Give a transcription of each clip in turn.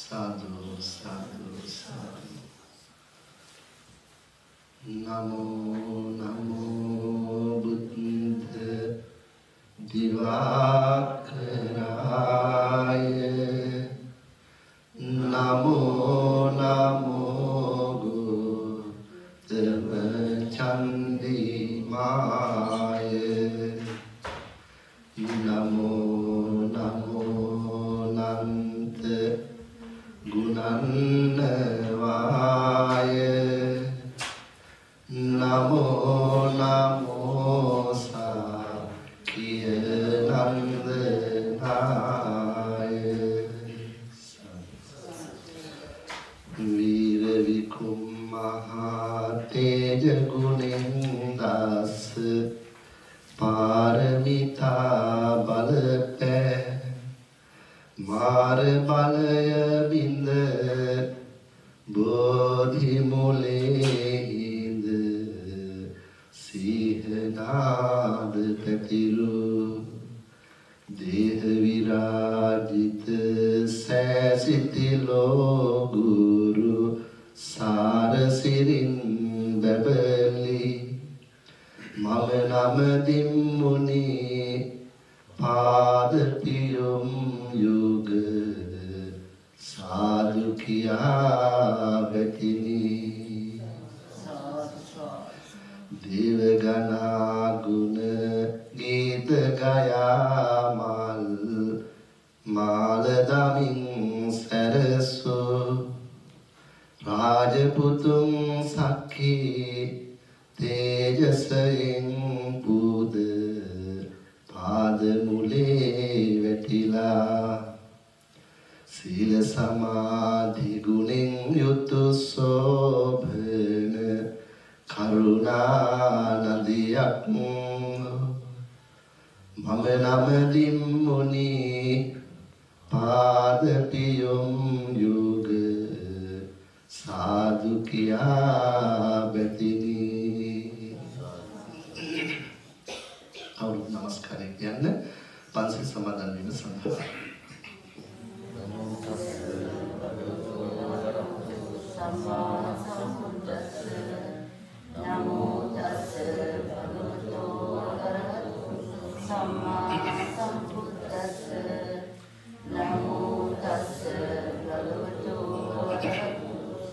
Sadhu, sadhu, sadhu. Namo, namo, Buddha, Divakaraya. Namo, namo, Gurudeva Chandimaya. Namo, namo, Nante Gunannavaya. Namo, namo, Sakyanandanaya. Vira Vikum Mahateja Gunindas Paramita Balape Mar Balaya Binda Bodhi Mule Hinda Sihanad Petiru Deha Virajita Sasitilo Guru Sarasirin Babali Mama Namadim Muni Padapiyum Yuga Sadhu Kiya Gatini Devagana Guna Gita Gaya Mal Maladaming Sarasu Rajaputung Sakhi Tejasaying Buddha Padamule Vetila Sila Samadhi Guning Yutu Sobhana Karuna Nadiyak Mama Namadim Muni Padapiyum Yuga Sadhu Kiya Batini. Aur namaskar kiyanne panse samadan wema sandha. Namo tassa bhagavato arahato samma sambuddhassa. Namo tassa bhagavato arahato samma sambuddhassa. Namo tassa bhagavato arahato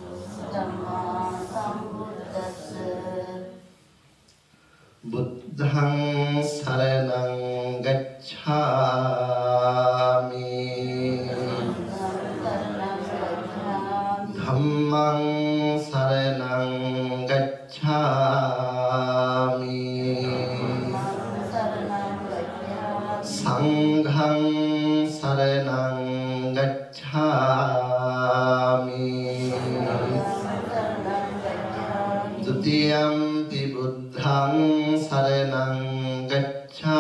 samma sambuddhassa. Buddhang saranang gacchami. Dhammang saranang gacchami. Sanghang saranang gacchami. Dutiyampi buddhang saranang gacchami.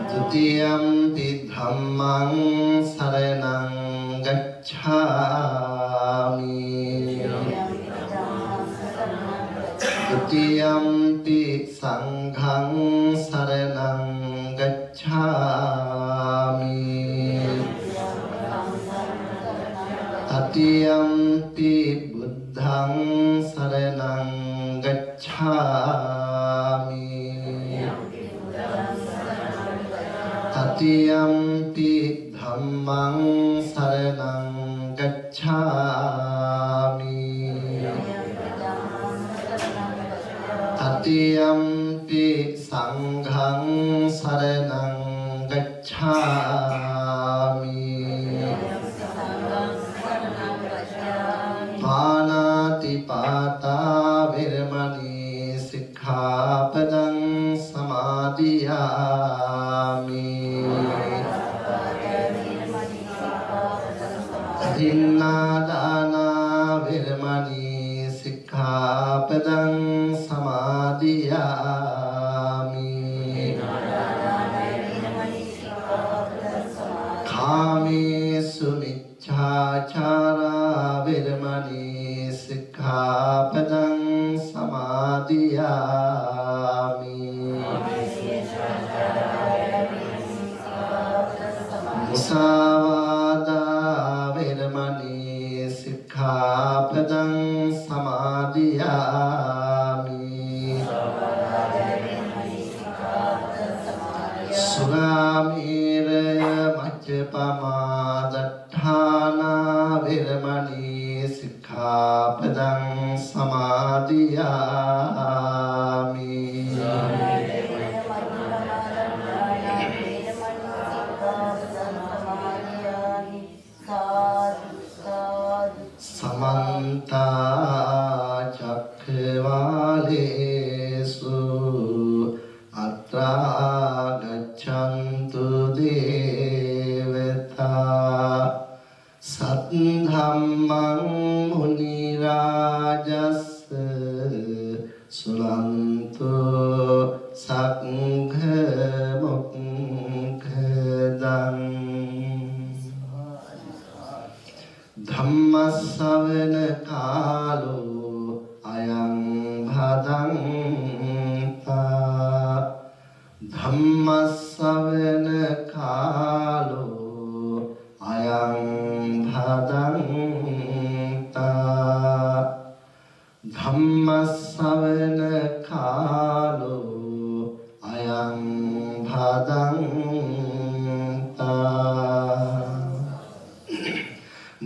Dutiyampi dhammang saranang gacchami. Dutiyampi sanghang saranang gacchami. Tatiyampi buddhang saranang gacchami. Tatiyampi dhammang saranang gacchami. Tatiyampi sanghang saranang gacchami. Panatipata Viramani Sikkhapadang Samadhiyami. Adhinnādāna Viramani Sikkhapadang Samadhiyami. Kāmesu Miccāchārā Viramani Sikkhapadang Samadhiyami. පදං සමාදියාමි සුරාමේරය මච්චපමා දට්ඨානා වේරමණී සික්ඛාපදං සමාදියාමි समन्त चक्रवालेषु अत्रा गच्छन्तु देवता सद्धम्मं मुनिराजस् सुनन्तु सङ्घमुक्खदम् ධම්මස්සවන කාලෝ අයං භදංතා ධම්මස්සවන කාලෝ අයං භදංතා ධම්මස්සවන කාලෝ අයං භදංතා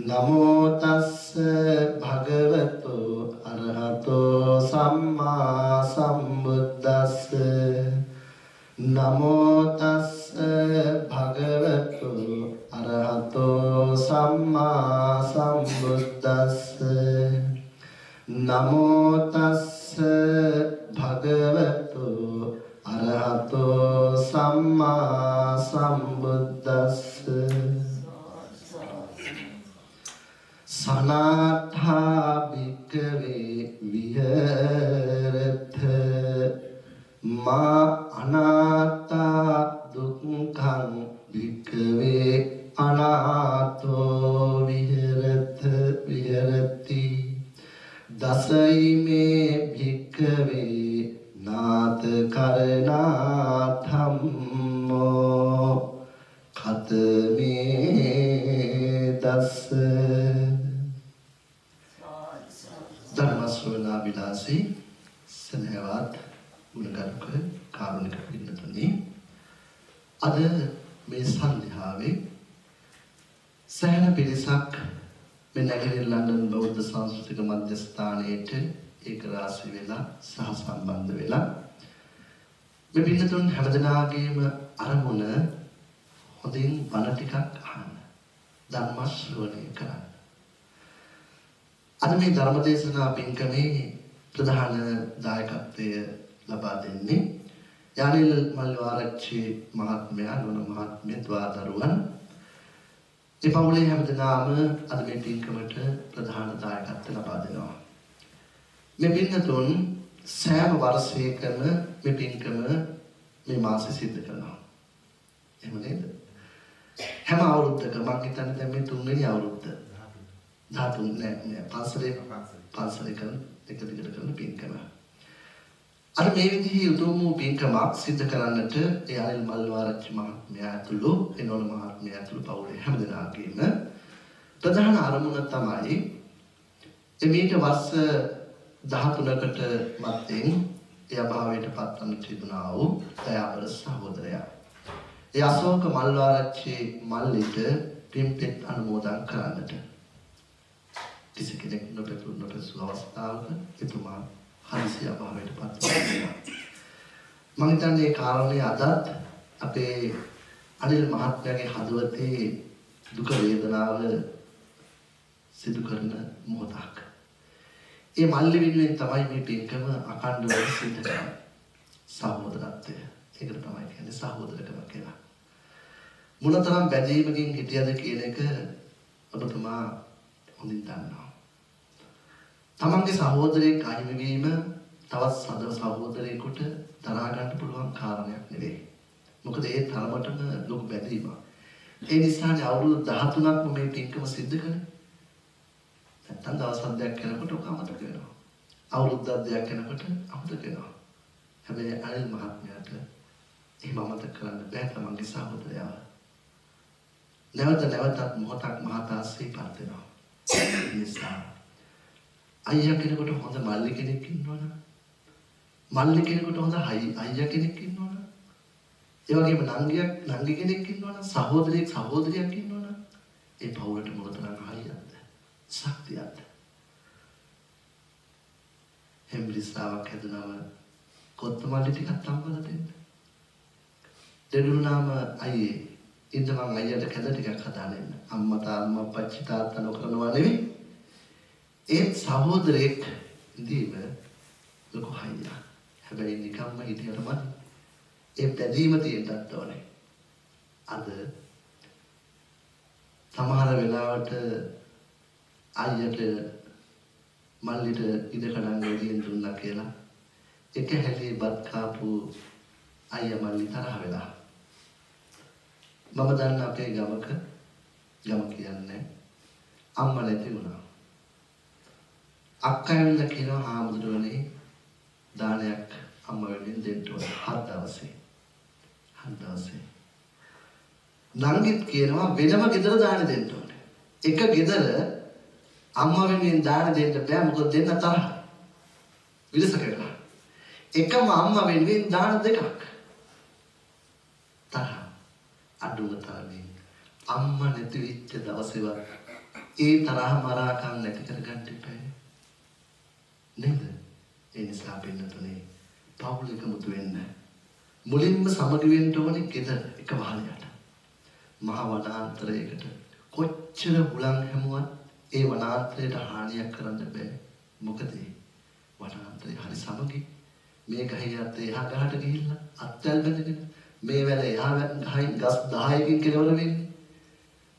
නමෝ තස්ස භගවතු අරහතෝ සම්මා සම්බුද්දස්ස නමෝ තස්ස භගවතු අරහතෝ සම්මා සම්බුද්දස්ස නමෝ තස්ස භගවතු අරහතෝ සම්මා සම්බුද්දස්ස සනාථා භික්ඛවේ විහෙරත මා අනාථා දුක්ඛං භික්ඛවේ අනාථෝ විහෙරති දසයිමේ භික්ඛවේ නාථ කරණාථම්මෝ කතමේ දස්ස ධර්ම ශ්‍රවණාබිලාසී සදහවත් ගුණගරුක කාරුණික පින්නතුනි අද මේ සන්ධ්‍යාවේ සෑහෙන පිරිසක් මේ නැගෙනහිර ලන්ඩන් බෞද්ධ සංස්කෘතික මධ්‍යස්ථානයේට ඒක රාශී වෙලා සහ සම්බන්ධ වෙලා මේ පින්නතුන් හැමදෙනාගේම අරමුණ හොඳින් බණ ටිකක් අහන්න ධර්ම ශ්‍රවණය කරන්න. අද මේ ධර්ම දේශනා පින්කමේ ප්‍රධාන දායකත්වය ලබා දෙන්නේ යානිල් මල්වාරච්චි මහත්මයා නොන මහත්මිය ද්වාදරුවන්. ඒ පවුලේ හැමදෙනාම අද මේ පින්කමට ප්‍රධාන දායකත්වය ලබා දෙනවා. මේ පින්නතුන් සෑම වර්ෂයකම මේ පින්කම මේ මාසෙ සිද්ධ කරනවා. එහෙම නේද? හැම අවුරුද්දකම මම හිතන්නේ දැන් මේ තුන්වෙනි අවුරුද්ද. 13 නෑ පන්සලේ කරන එක දිගට කරන පින්කම. අර මේ විදිහේ උතුම් වූ පින්කමක් සිද්ධ කරන්නට ඒ අනිල් මල්වාරච්චි මහත්මයා ඇතුළු එනෝන මහත්මයා ඇතුළු පවුලේ හැමදෙනාගේම ප්‍රධාන අරමුණ තමයි මේට වර්ෂ 13කට මත්තෙන් ඒ අභාවයට පත්වන තිබුණා වූ දයාබර සහෝදරයා. ඒ අශෝක මල්වාරච්චි මල්ලිට පින්පෙත් අනුමෝදන් කරන්නට කිසි කෙනෙක් නොපැසු අවස්ථාවක එතුමා හදිසි අභාවයට පත් වුණා. මම හිතන්නේ මේ කාරණේ අදත් අපේ අනිල් මහත්මයාගේ හදවතේ දුක වේදනාව සිදු කරන මොහොතක්. ඒ මල්ලි වෙනුවෙන් තමයි මේ පින්කම අඛණ්ඩව සිද්ධ කරන්නේ. සහෝදරත්වය. ඒකට තමයි කියන්නේ සහෝදරකම කියලා. මොනතරම් බැඳීමකින් හිටියද කියන එක ඔබතුමා හොඳින් දන්නවා. තමන්ගේ සහෝදරයෙක් අහිමි වීම තවත් සහෝදරයෙකුට දරා ගන්න පුළුවන් කාරණයක් නෙවෙයි. මොකද ඒ තරමටම ලොකු බැඳීමක්. ඒ නිසානේ අවුරුදු 13ක්ම මේ පින්කම සිද්ධ කළේ. නැත්තම් දවස් හතක් යනකොට ඔක අමතක වෙනවා. අවුරුද්දක් දෙකක් යනකොට අමතක වෙනවා. හැබැයි අනිල් මහත්මයාට එහෙම අමතක කරන්න බෑ තමන්ගේ සහෝදරයව. නැවතත් මොහොතක් මහතා සිහිපත් වෙනවා. නිසා අයියා කෙනෙකුට හොඳ මල්ලි කෙනෙක් ඉන්නවනම් මල්ලි කෙනෙකුට හොඳ අයියා කෙනෙක් ඉන්නවනම් ඒ වගේම නංගි කෙනෙක් ඉන්නවනම් සහෝදරියක් ඉන්නවනම් ඒ පවුලට මොකටනම් හරියක්ද ශක්තියක්ද හෙම්බිරිස්සාවක් හැදුනම කොත්තමල්ලි ටිකක් තම්බලා දෙන්න දෙන්නුනාම අයියේ ඉන්න මං අයියට කැඳ ටිකක් හදාගෙන ඉන්න අම්මා අප්පච්චි තාත්තා නොකරනවා නෙවෙයි ඒ සහෝදරෙක් ඉදීම ලොකු හයියක් හැබැයි නිකම්ම හිටියට මදි ඒ පැදීම තියෙන්නත් ඕනේ අද සමහර වෙලාවට අයියට මල්ලිට ඉඩකඩම් ගෙලියෙන් දුන්නා කියලා එක හැලේ බත් කාපු අයියා මල්ලි තරහ වෙලා මම දන්න අපේ ගම කියන්නේ අම්මා නැති වුණා අක්කා ඇවිල්ලා කියනවා හාමුදුරුවනේ දානයක් අම්මා වෙනුවෙන් දෙන්න ඕනේ 7 දවසේ නංගිත් කියනවා වෙනම ගෙදර දාන දෙන්න ඕනේ එක ගෙදර අම්මා වෙනුවෙන් දාන දෙන්න බෑ මොකද දෙන්න තරහ විලසක වෙලා එකම අම්මා වෙනුවෙන් දාන දෙකක් තරහ අඩුම තරමින් අම්මා නැති වෙච්ච දවසේවත් ඒ තරහ මරාකම් නැති කරගන්න එපා නේද ඒ නිසා පින්නතුනේ පවුල එකමුතු වෙන්න මුලින්ම සමගි වෙන්න ඕනේ ගෙදර එක වහලයට මහ වනාන්තරයකට කොච්චර හුලං හැමුවත් ඒ වනාන්තරයට හානියක් කරන්න බෑ මොකද වනාන්තරය හරි සමගි මේ ගහේ අත එහා ගහට ගිහිල්ලා අත්වැල් බැඳගෙන මේ වැල එහා ගහින් ගස් 10කින් කෙලවර වෙන්නේ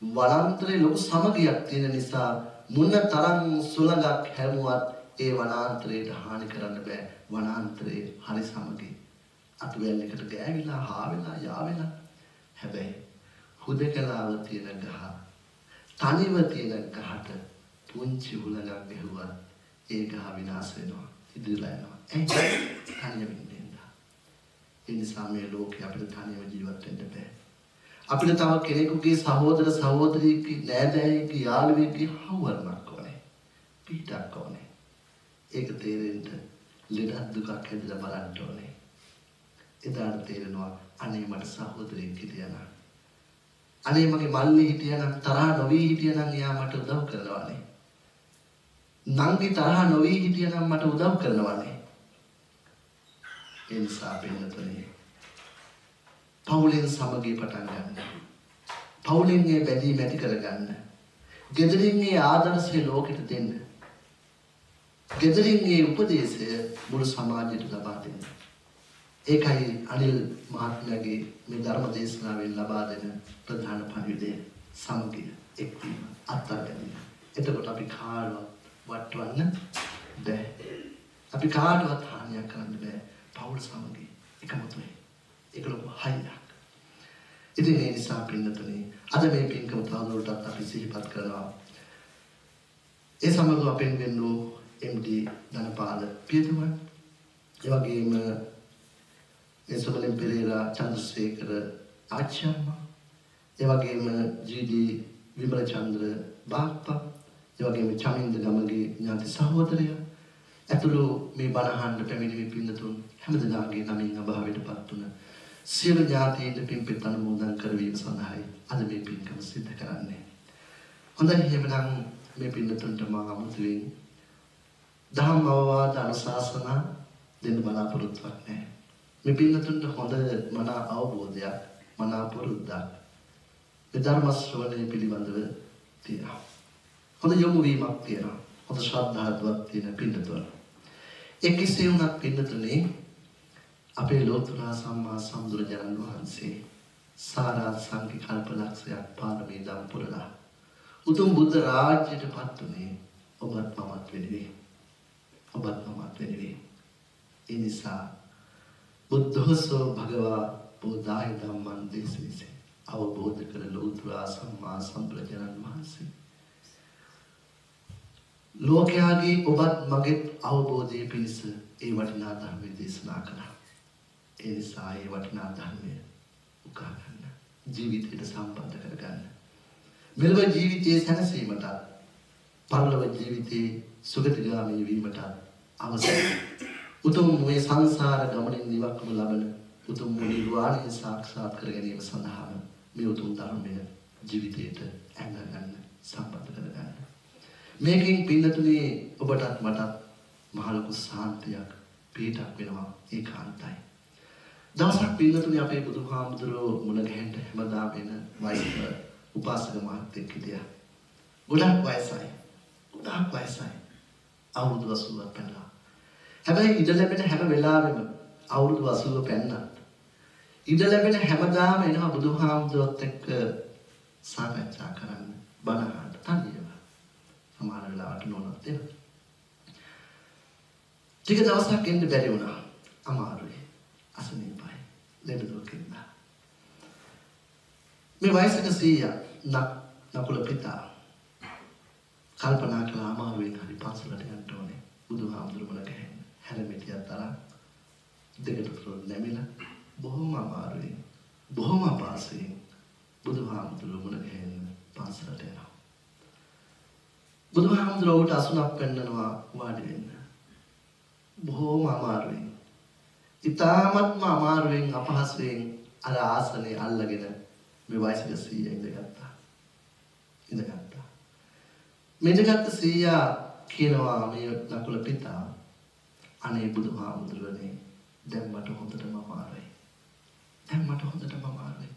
වනාන්තරේ ලොකු සමගියක් තියෙන නිසා මුන්න තරම් සුළඟක් හැමුවත් ඒ වනාන්තරයට හානි කරන්න බෑ වනාන්තරේ හරි සමගි අත්වැල් එකට ගෑවිලා හාවෙලා යාවෙලා හැබැයි හුදකලාව තියෙන ගහ තනිව තියෙන ගහට පුංචි හුලඟක් ගැහුවා ඒ ගහ විනාශ වෙනවා ඉදිරියලා යනවා තනියම ඉන්නවා ඒ නිසා මේ ලෝකේ අපිට තනියම ජීවත් වෙන්න බෑ අපිට තව කෙනෙකුගේ සහෝදර සහෝදරියගේ නෑදෑයෙක්ගේ යාළුවෙක්ගේ හවුවරණක් ඕනේ පිටක් ඕනේ ඒක තේරෙන්න ලෙඩක් දුකක් හැදලා බලන්න ඕනේ එදාට තේරෙනවා අනේ මට සහෝදරයෙක් හිටියනම් අනේ මගේ මල්ලි හිටියනම් තරහ නොවි හිටියනම් එයා මට උදව් කරනවානේ නංගි තරහ නොවි හිටියනම් මට උදව් කරනවානේ ඒ නිසා පින්නතුනේ පවුලෙන් සමගිය පටන් ගන්න පවුලෙන් මේ බැඳීම ඇති කරගන්න ගෙදරින් මේ ආදර්ශය ලෝකෙට දෙන්න ගෙදරින් මේ උපදේශය මුළු සමාජයට ලබා දෙන්න ඒකයි අනිල් මහත්මයාගේ මේ ධර්ම දේශනාවෙන් ලබා දෙන ප්‍රධාන පණිවිඩය සමගිය එක්වීම අත්අඩංගුව. එතකොට අපි කාටවත් වටවන්න බෑ. අපි කාටවත් හානියක් කරන්න බෑ. පවුල් සමගිය එකමුතුයි. ඒක ලොකු හයියක්. ඉතින් ඒ නිසා පින්නතුනේ අද මේ පින්කම තවදුරටත් අපි සිහිපත් කරනවා. ඒ සමග අපෙන් වෙන්නෝ MD ධනපාල පියතුමන් ඒ වගේම එසබලෙන් පෙරේරා චන්ද්‍රසේකර ආච්චියම්මා ඒ වගේම GD විමලචන්ද්‍ර බාප්පා ඒ වගේම චමින්ද ගමගේ ඥාති සහෝදරයා ඇතුළු මේ බණහඬ පැමිණි පින්නතුන් හැමදෙනාගේ නමින් අභාවයටපත් වුණ සියලු ඥාතීන්ට පින්පෙත් අනුමෝදන් කරවීම සඳහායි අද මේ පින්කම සිදු කරන්නේ. හොඳයි එහෙමනම් මේ පින්නතුන්ට මා අමුතුවෙන් දහම් අවවාද අනුශාසනා දෙන්න බලාපොරොත්තුවක් නැහැ. මේ පින්නතුන්ට හොඳ මන අවබෝධයක් මන පුරුද්දක් මේ ධර්ම ශ්‍රවණය පිළිබඳව තියෙනවා. හොඳ යොමු වීමක් තියෙනවා. හොඳ ශ්‍රද්ධාවක් තියෙන පින්නතුන්. ඒ කිසිය වුණත් පින්නතුනේ අපේ ලෝතුරා සම්මා සම්බුදුරජාණන් වහන්සේ සාරා සංඝ කල්පලක්ෂයක් පාරමී දම් පුරලා උතුම් බුද්ධ රාජ්‍යයට පත් වුණේ ඔබත් මමත් වෙනුවෙන්. ඔබත් මමත් වෙනුවෙන්. ඒ නිසා බුද්ධෝසෝ භගවා බෝධාය ධම්මං දේශේසේ අවබෝධ කර ලෝතුරා සම්මා සම්බුදුරජාණන් වහන්සේ ලෝකයාගේ ඔබත් මගේ අවබෝධයේ පිණිස ඒ වටිනා ධර්මය දේශනා කළා. ඒ නිසා ඒ වටිනා ධර්මය උකහා ගන්න ජීවිතයට සම්බන්ධ කරගන්න. මෙලොව ජීවිතයේ සැනසීමට පරලොව ජීවිතයේ සුගතිගාමී වීමට අවශ්‍යයි. උතුම් මේ සංසාර ගමනින් නිවක්ම ලබන උතුම් නිර්වාණය සාක්ෂාත් කර ගැනීම සඳහා මේ උතුම් ධර්මය ජීවිතයට ඇඟගන්න සම්බන්ධ කරගන්න. මේකෙන් පින්නතුනේ ඔබටත් මටත් මහ ලොකු සාන්තියක් පිටක් වෙනවා ඒකාන්තයි. දවසක් පින්නතුනේ අපේ බුදුහාමුදුරුවෝ මුණ ගැහෙන්න හැමදාම එන වයසක උපාසක මහත්තයෙක් හිටියා. ගොඩක් වයසයි. අවුරුදු 80ක් පැනලා. හැබැයි ඉඩ ලැබෙන හැම වෙලාවෙම අවුරුදු 80 පැන්නත් ඉඩ ලැබෙන හැමදාම එනවා බුදුහාමුදුරුවොත් එක්ක සාකච්ඡා කරන්න බණ අහන්න තනියම. සමහර වෙලාවට නෝනත් එනවා. ටික දවසක් එන්න බැරි වුණා. අමාරුයි. අසනීපයි. ලෙඩ දුකින්. මේ වයසක සීයා නකුල පිතා කල්පනා කළා අමාරුවෙන් හරි පන්සලට යන්න ඕනේ. බුදුහාමුදුරුවෝ ගැහෙන්න. හැරමිටියක් තරම් දෙකට පුරුදු නැමිලා බොහොම අමාරුවෙන් බොහොම අපහසුයෙන් බුදුහාමුදුරුවෝ ගැහෙන්න පන්සලට යනවා. බුදුහාමුදුරුවෝට අසුනක් පෙන්නනවා වාඩි වෙන්න. බොහොම අමාරුවෙන්. ඊටාත්ම අමාරුවෙන් අපහසුයෙන් අර ආසනේ අල්ලගෙන මේ වයසක සීයා ඉඳගත්තා. මෙතනත් සීයා කියනවා මේ නකුල පිතා අනේ බුදුහාමුදුරුවනේ දැන් මට හොඳටම අමාරුයි.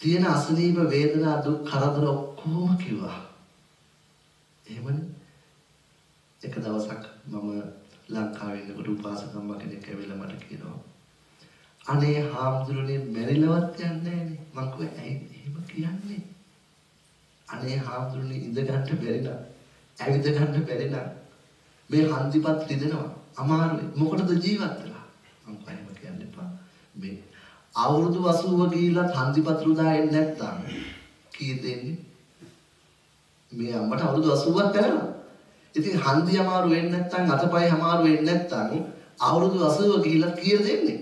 තියෙන අසනීප වේදනා දුක් කරදර ඔක්කොම කිව්වා. එහෙමනේ. එක දවසක් මම ලංකාවේ ඉන්නකොට උපාසකම්ම කෙනෙක් ඇවිල්ලා මට කියනවා අනේ හාමුදුරනේ මැරිලවත් යන්නේ නෑනේ. මං කිව්වා ඇයි එහෙම කියන්නේ? අනේ හාමුදුරනේ ඉඳ ගන්න බැරි නම් ඇවිද ගන්න බැරි නම් මේ හන්දිපත් රිදෙනවා අමාරුයි. මොකටද ජීවත් වෙලා? මං කොහේම කියන්න එපා. මේ අවුරුදු 80 ගිහිල්ලා හන්දිපත් රුදා එන්නේ නැත්තම් කීයද එන්නේ? මේ අම්මට අවුරුදු 80ක් කරනවා. ඉතින් හන්දි අමාරු වෙන්නේ නැත්තම් අතපය අමාරු වෙන්නේ නැත්තම් අවුරුදු 80 ගිහිල්ලා කීයද එන්නේ?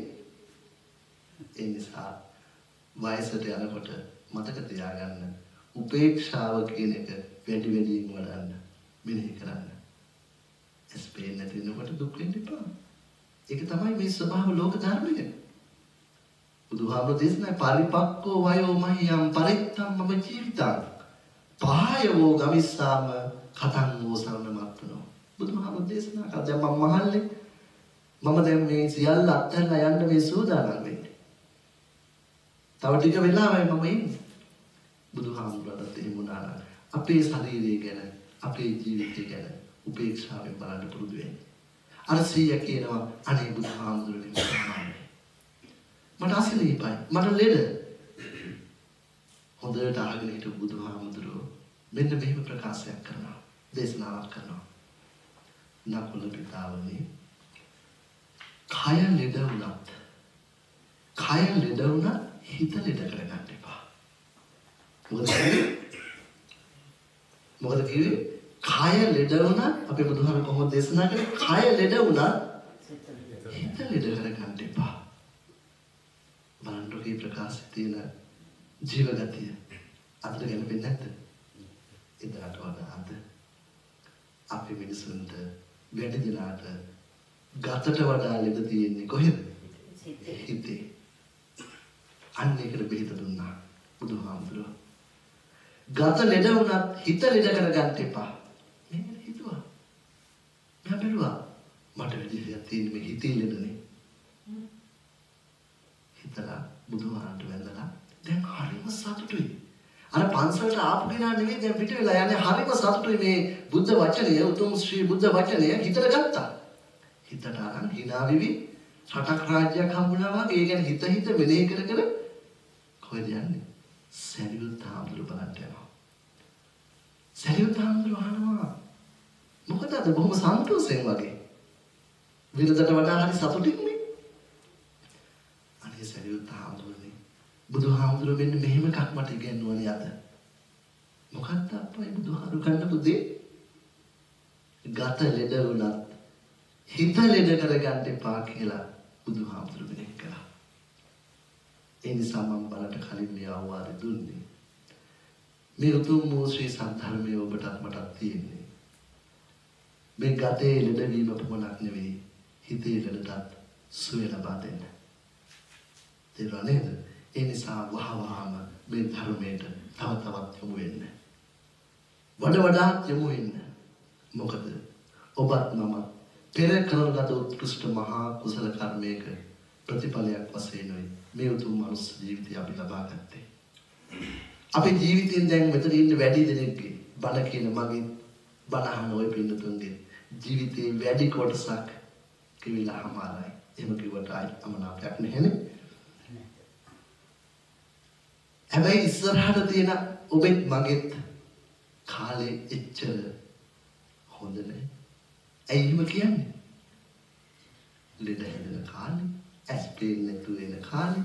ඒ නිසා වයසට යනකොට මතක තියාගන්න උපේක්ෂාව කියන එක වැඩි වැඩියෙන් වඩන්න මෙනෙහි කරන්න. ස්පේන් නැති වෙනකොට දුක් වෙන්න එපා. ඒක තමයි මේ ස්වභාව ලෝක ධර්මය. බුදුහාමුදුරුවෝ දේශනා පරිපක්කෝ වයෝ මහියම් පරිත්තම් මම ජීවිතං පහයවෝ ගමිස්සාම කතං වූ සම්මත්තනෝ. බුදුහාමුදුරුවෝ දේශනා කළා දැන් මම මහල්ලේ මම දැන් මේ සියල්ල අත්හැරලා යන්න මේ සූදානම් වෙන්නේ. තව ටික වෙලාවයි මම ඉන්නේ. බුදුහාමුදුරුවෝට එහෙම වුණා නම් අපේ ශරීරය ගැන අපේ ජීවිතය ගැන උපේක්ෂාවෙන් බලන්න පුරුදු වෙන්න. අර සීයා කියනවා අනේ බුදුහාමුදුරුවනේ මට අසනීපයි මට ලෙඩ. හොඳට අහගෙන හිටපු බුදුහාමුදුරුවෝ මෙන්න මෙහෙම ප්‍රකාශයක් කරනවා. දේශනාවක් කරනවා. නකුල පිතාවනේ කය ලෙඩ වුණත් හිත ලෙඩ කරගන්න එපා. මොකද කිව්වේ? කය ලෙඩ වුණත් අපේ බුදුහාමුදුරුවෝ කොහොමද දේශනා කරේ? කය ලෙඩ වුණත් හිත ලෙඩ කරගන්න එපා. බලන්නකෝ මේ ප්‍රකාශයේ තියෙන ජීවගතිය අතට ගැලපෙන්නේ නැද්ද? ඉදරට වඩා අද අපේ මිනිසුන්ට වැඩි දිනාට ගතට වඩා ලෙඩ තියෙන්නේ කොහෙද? හිතේ. අන්න ඒකට බෙහෙත දුන්නා බුදුහාමුදුරුවෝ. ගත ලෙඩ වුණත් හිත ලෙඩ කරගන්න එපා. මම හිතුවා. මම බැලුවා. මට වැඩි දෙයක් තියෙන්නේ මේ හිතේ ලෙඩනේ. හිතලා බුදුහාමුදුරුවන්ට වැඳලා දැන් හරිම සතුටුයි. අර පන්සලට ආපු කෙනා නෙවෙයි දැන් පිට වෙලා යන්නේ හරිම සතුටුයි මේ බුද්ධ වචනය උතුම් ශ්‍රී බුද්ධ වචනය හිතට ගත්තා. හිතට අරන් hina වෙවි රටක් රාජ්‍යයක් හම්බුණා වගේ ඒ කියන්නේ හිත මෙලේ කර කොහෙද යන්නේ? සරියුත් හාමුදුරුවෝ බලන්න යනවා. සරියුත් හාමුදුරුවෝ අහනවා මොකද අද බොහොම සන්තෝෂයෙන් වගේ. විරදට වඩා හරි සතුටින්නේ. අනේ සරියුත් හාමුදුරුවනේ බුදුහාමුදුරුවෝ මෙන්න මෙහෙම එකක් මට ඉගෙනුවනේ අද. මොකක්ද අප්පයි බුදුහාමුදුරුවෝ කන්නපු දේ? ගත ලෙඩ වුණත් හිත ලෙඩ කරගන්න එපා කියලා බුදුහාමුදුරුවෝ මෙහෙම කළා. ඒ නිසා මම බලට කලින් මේ අවවාද දුන්නේ. මේ උතුම් වූ ශ්‍රී සද්ධර්මයේ ඔබටත් මටත් තියෙන්නේ. මේ ගතේ ලෙඩවීම පමණක් නෙවෙයි හිතේ ලෙඩටත් සුවය ලබා දෙන්න. තේරුණා නේද? ඒ නිසා වහවහම මේ ධර්මයට තව තවත් යොමු වෙන්න. වඩාත් යොමු වෙන්න. මොකද ඔබත් මම පෙර කරන ලද උත්කෘෂ්ඨ මහා කුසල කර්මයක ප්‍රතිඵලයක් වශයෙන් මේ උතුම් මනුස්ස ජීවිතය අපි ලබා ගත්තේ. අපේ ජීවිතෙන් දැන් මෙතන ඉන්න වැඩි දෙනෙක්ගේ බණ කියන මගේ බණ අහන ওই පින්නතුන්ගේ ජීවිතේ වැඩි කොටසක් කිවිලා හමාරයි. එහෙම කිව්වට ආයි අමනාපයක් නැහැනේ. හැබැයි ඉස්සරහට තියෙන ඔබෙත් මගෙත් කාලේ එච්චර හොඳ නැහැ. ඇයි එහෙම කියන්නේ? ලෙඩ හැදෙන කාලේ, ඇස් පේන්නේ නැතු වෙන කාලේ,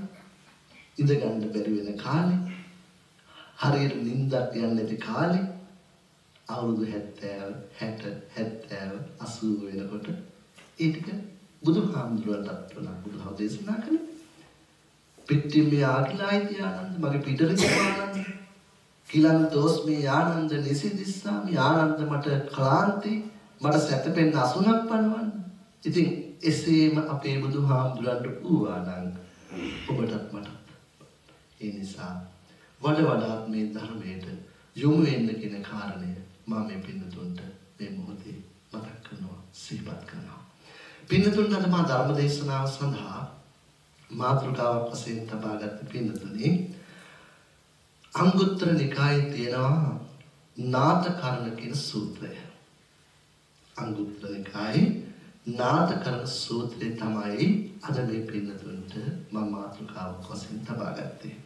ඉඳ ගන්න බැරි වෙන කාලේ, හරියට නිින්දක් යන්නේ නැති කාලේ, අවුරුදු 70, 60, 70, 80 වෙනකොට ඒ ටික බුදුහාමුදුරුවන්ටත් වුණා බුදුහාම දේශනා කළේ. පිටිමේ ආකිලායිති ආනන්ද මගේ පිටරේ ආනන්ද කිලන් දෝස්මේ ආනන්ද නිසිදිස්සාමි ආනන්ද මට ක්ලාන්ති මට සැතපෙන්න අසුනක් පනවන්න. ඉතින් එසේම අපේ බුදුහාමුදුරන්ට වූවා නම් ඔබටත් මටත්. ඒ නිසා වඩාත් මේ ධර්මයට යොමු වෙන්න කියන කාරණය මම මේ පින්නතුන්ට මේ මොහොතේ මතක් කරනවා සිහිපත් කරනවා. පින්නතුන්ට අද මා ධර්ම දේශනාව සඳහා මාතෘකාවක් වශයෙන් තබාගත් පින්නතුනි අංගුත්තර නිකායේ තියෙනවා නාථකරණ කියන සූත්‍රය. අංගුත්තර නිකායේ නාථකරණ සූත්‍රය තමයි අද මේ පින්නතුන්ට මම මාතෘකාවක් වශයෙන් තබාගත්තේ.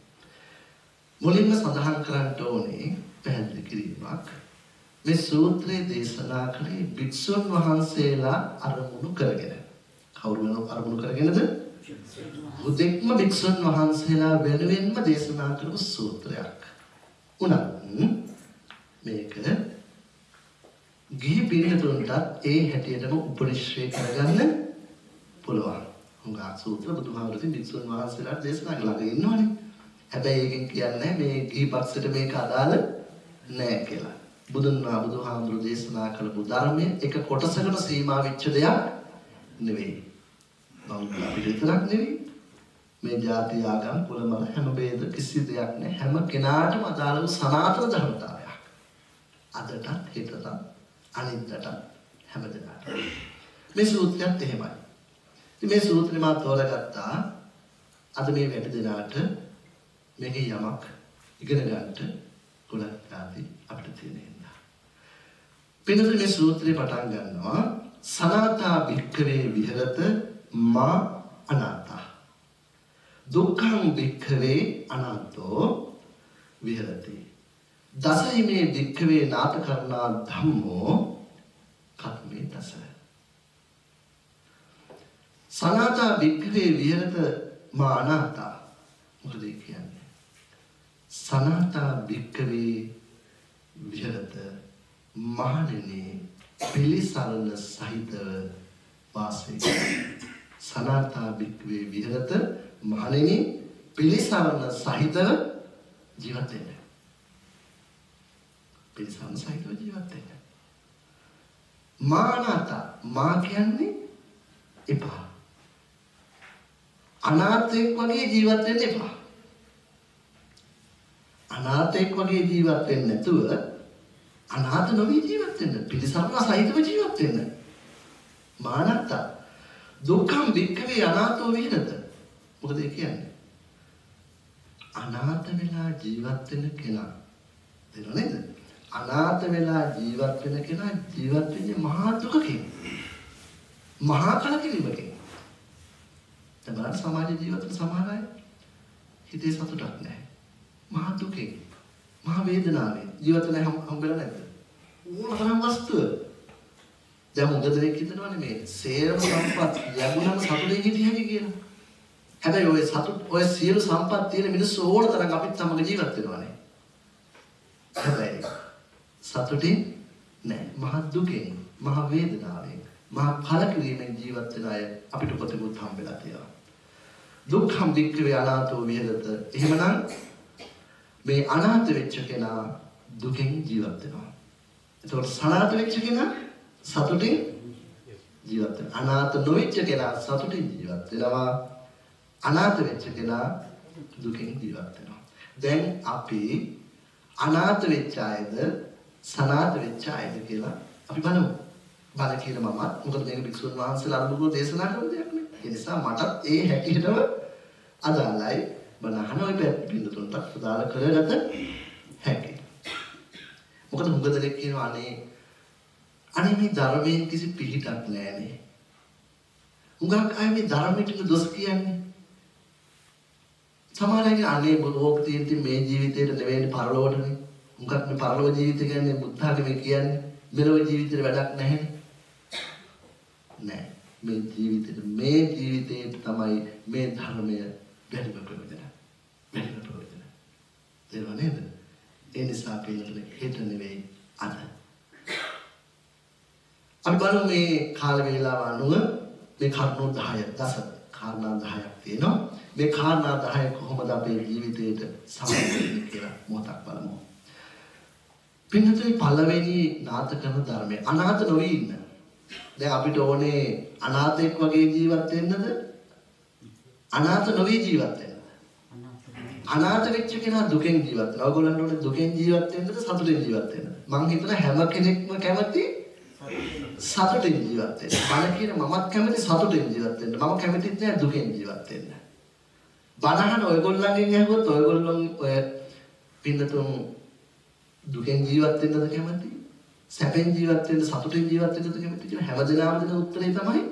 මුලින්ම සඳහන් කරන්න ඕනේ පැහැදිලි කිරීමක්. මේ සූත්‍රයේ දේශනා කළේ භික්ෂුන් වහන්සේලා අරමුණු කරගෙන. කවුරු අරමුණු කරගෙනද? උදෙක්ම භික්ෂුන් වහන්සේලා වෙනුවෙන්ම දේශනා කරපු සූත්‍රයක්. උනත් මේක ගිහි පිරිතුන්ටත් ඒ හැටියටම උපනිශ්‍රේ කරගන්න පුළුවන්. හුඟක් සූත්‍ර බුදුහාමුදුරුවෝ භික්ෂුන් වහන්සේලාට දේශනා කළා ඉන්නවනේ. හැබැයි ඒකෙන් කියන්නේ මේ ගිහි පක්ෂයට මේක අදාළ නෑ කියලා. බුදුහාමුදුරුවෝ දේශනා කළපු ධර්මයේ එක කොටසකට සීමා වෙච්ච දෙයක් නෙවෙයි. බෞද්ධ අපිට විතරක් නෙවෙයි. මේ ජාති ආගම් කුල මත හැම ભેද කිසි දෙයක් නෑ. හැම කෙනාටම අදාළ වූ සනාතන ධර්මතාවයක්. අදටත් හෙටටත් අනිද්දාට හැමදෙනාට. මේ සූත්‍රයත් එහෙමයි. ඉතින් මේ සූත්‍රය මා තෝරගත්තා අද මේ වැඩ දෙනාට මේකේ යමක් ඉගෙන ගන්නට ගොඩක් ආදී අපිට තියෙන හින්දා. පින්නතුනි මේ සූත්‍රය පටන් ගන්නවා සනාතා භික්ඛවේ විහෙරත මා අනාතා දුක්ඛං භික්ඛවේ අනාතෝ විහෙරති දසයිමේ භික්ඛවේ නාථකරණා ධම්මෝ කත්මේ දස සනාතා භික්ඛවේ විහෙරත මා අනාතා මොකද කියන්නේ සනාතා භික්ඛවේ විහෙරත මහණෙනි පිළිසරණ සහිතව වාසය සනාතා භික්ඛවේ විහෙරත මහණෙනි පිළිසරණ සහිතව ජීවත් වෙන්න. පිළිසරණ සහිතව ජීවත් වෙන්න. මානතා මා කියන්නේ එපා. අනාථයෙක් වගේ ජීවත් වෙන්න එපා. අනාථයෙක් වගේ ජීවත් වෙන්නේ නැතුව අනාථ නොවී ජීවත් වෙන්න. පිළිසරණ සහිතව ජීවත් වෙන්න. මානතා දුක්ඛං භික්ඛවේ අනාථෝ විහෙරත. මොකද ඒ කියන්නේ? අනාථ වෙලා ජීවත් වෙන කෙනා. තේරුණා නේද? අනාථ වෙලා ජීවත් වෙන කෙනා ජීවත් වෙන්නේ මහා දුකකින්. මහා කලකිරීමකින්. දැන් බලන්න සමාජ ජීවිත සමහර අය හිතේ සතුටක් නැහැ. මහා දුකෙන්, මහා වේදනාවෙන් ජීවිත නැහැ හම්බෙලා නැද්ද? ඕනතරම් වස්තුව. දැන් මොකද දෙයක් හිතනවනේ මේ සේරම සම්පත් ලැබුණම සතුටින් හිටියයි කියලා. හැබැයි ඔය සියලු සම්පත් තියෙන මිනිස්සු ඕන තරම් අපිත් සමග ජීවත් වෙනවානේ. හැබැයි සතුටින් නැහැ. මහා දුකෙන්, මහා වේදනාවෙන්, මහා කලකිරීමෙන් ජීවත් වෙන අය අපිට කොතෙකුත් හම්බෙලා තියෙනවා. දුක්ඛං භික්ඛවේ අනාථෝ විහෙරත. එහෙමනම් මේ අනාථ වෙච්ච කෙනා දුකෙන් ජීවත් වෙනවා. ඒතකොට සනාථ වෙච්ච කෙනා සතුටින් ජීවත් වෙනවා. අනාථ නොවෙච්ච කෙනා සතුටින් ජීවත් වෙනවා. අනාථ වෙච්ච කෙනා දුකින් ජීවත් වෙනවා. දැන් අපි අනාථ වෙච්ච අයද සනාථ වෙච්ච අයද කියලා අපි බලමු. බල කියන මමත් මොකද මේක භික්ෂුන් වහන්සේලා අනුභව දේශනා කරන දෙයක් නේ. ඒ නිසා මටත් ඒ හැටියටම අදාළයි. බණහන ඔය පිළිතුරට අදාළ කරගත හැකියි. මොකද මුග දෙනෙක් කියනවා අනේ මේ ධර්මයෙන් කිසි පිළිටක් නැහැනේ. උගක් අය මේ ධර්මයට දොස් කියන්නේ. සමහරවිට අනේ බොහෝක් තියෙද්දි මේ ජීවිතේට නෙවෙයි පරලෝකටනේ. උගක් මේ පරලෝක ජීවිතය කියන්නේ බුද්ධ ආගමේ කියන්නේ මෙලොව ජීවිතේට වැඩක් නැහැනේ. නෑ. මේ ජීවිතේට තමයි මේ ධර්මය වැඩිම ප්‍රයෝජන. වැඩිම ප්‍රයෝජන. තේරුණා නේද? ඒ නිසා පිළිතුර හෙට නෙවෙයි අද. අපි බලමු මේ කාල වේලාව අනුව මේ කරුණු 10 දස කාරණා 10ක් තියෙනවා. මේ කාරණා 10 කොහොමද අපේ ජීවිතයට සම්බන්ධ කියලා මොහොතක් බලමු. පින්නතුනි පළවෙනි නාථ කරන ධර්මය අනාථ නොවී ඉන්න. දැන් අපිට ඕනේ අනාථෙක් වගේ ජීවත් වෙන්නද? අනාථ නොවී ජීවත් වෙන්නද? අනාථ වෙච්ච කෙනා දුකෙන් ජීවත් වෙනවා. ඔයගොල්ලන්ට ඕනේ දුකෙන් ජීවත් වෙන්නද සතුටින් ජීවත් වෙන්නද? මං හිතන හැම කෙනෙක්ම කැමති සතුටින් ජීවත් වෙන්න. බණ කියන මමත් කැමති සතුටින් ජීවත් වෙන්න. මම කැමතිත් නෑ දුකෙන් ජීවත් වෙන්න. බණහන ඔයගොල්ලන්ගෙන් ඇහුවොත් ඔයගොල්ලෝ ඔය පින්නතුන් දුකෙන් ජීවත් වෙන්නද කැමති? සැපෙන් ජීවත් වෙන්න සතුටින් ජීවත් වෙන්නද කැමති කියලා හැමදෙනාම දෙන උත්තරේ තමයි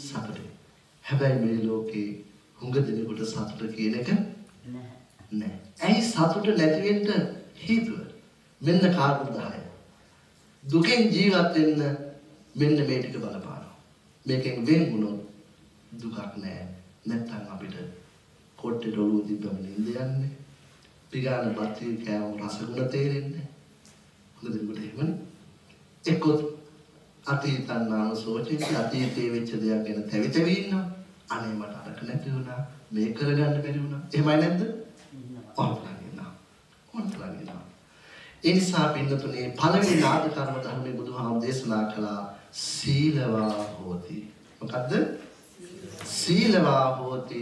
සතුටින්. හැබැයි මේ ලෝකේ හුඟ දෙනෙකුට සතුට කියන එක නැහැ. ඇයි සතුට නැති වෙන්න හේතුව? මෙන්න කාරණා 10. දුකෙන් ජීවත් වෙන්න මෙන්න මේ ටික බලපානවා. මේකෙන් වෙන් වුණොත් දුකක් නැහැ. නැත්තම් අපිට කොට්ටේ ඔළුව තිබ්බම නින්ද යන්නේ. පිගාන බත්ති කෑම රසගුණ තේරෙන්නේ. හොඳ දෙයකට එහෙමනේ. එක්කොත් අතීතනානුසෝචිත අතීතයේ වෙච්ච දේක් ගැන තැවි ඉන්නවා. අනේ මට අරක නැති වුණා. මේ කරගන්න බැරි වුණා. එහෙමයි නැද්ද? ඔන්තරගෙන. ඒ නිසා පින්නතුනේ පළවෙනි නාථ කර්ම ධර්මයේ බුදුහාම දේශනා කළා සීලවා හෝති. මොකද්ද? සීලවා හෝති.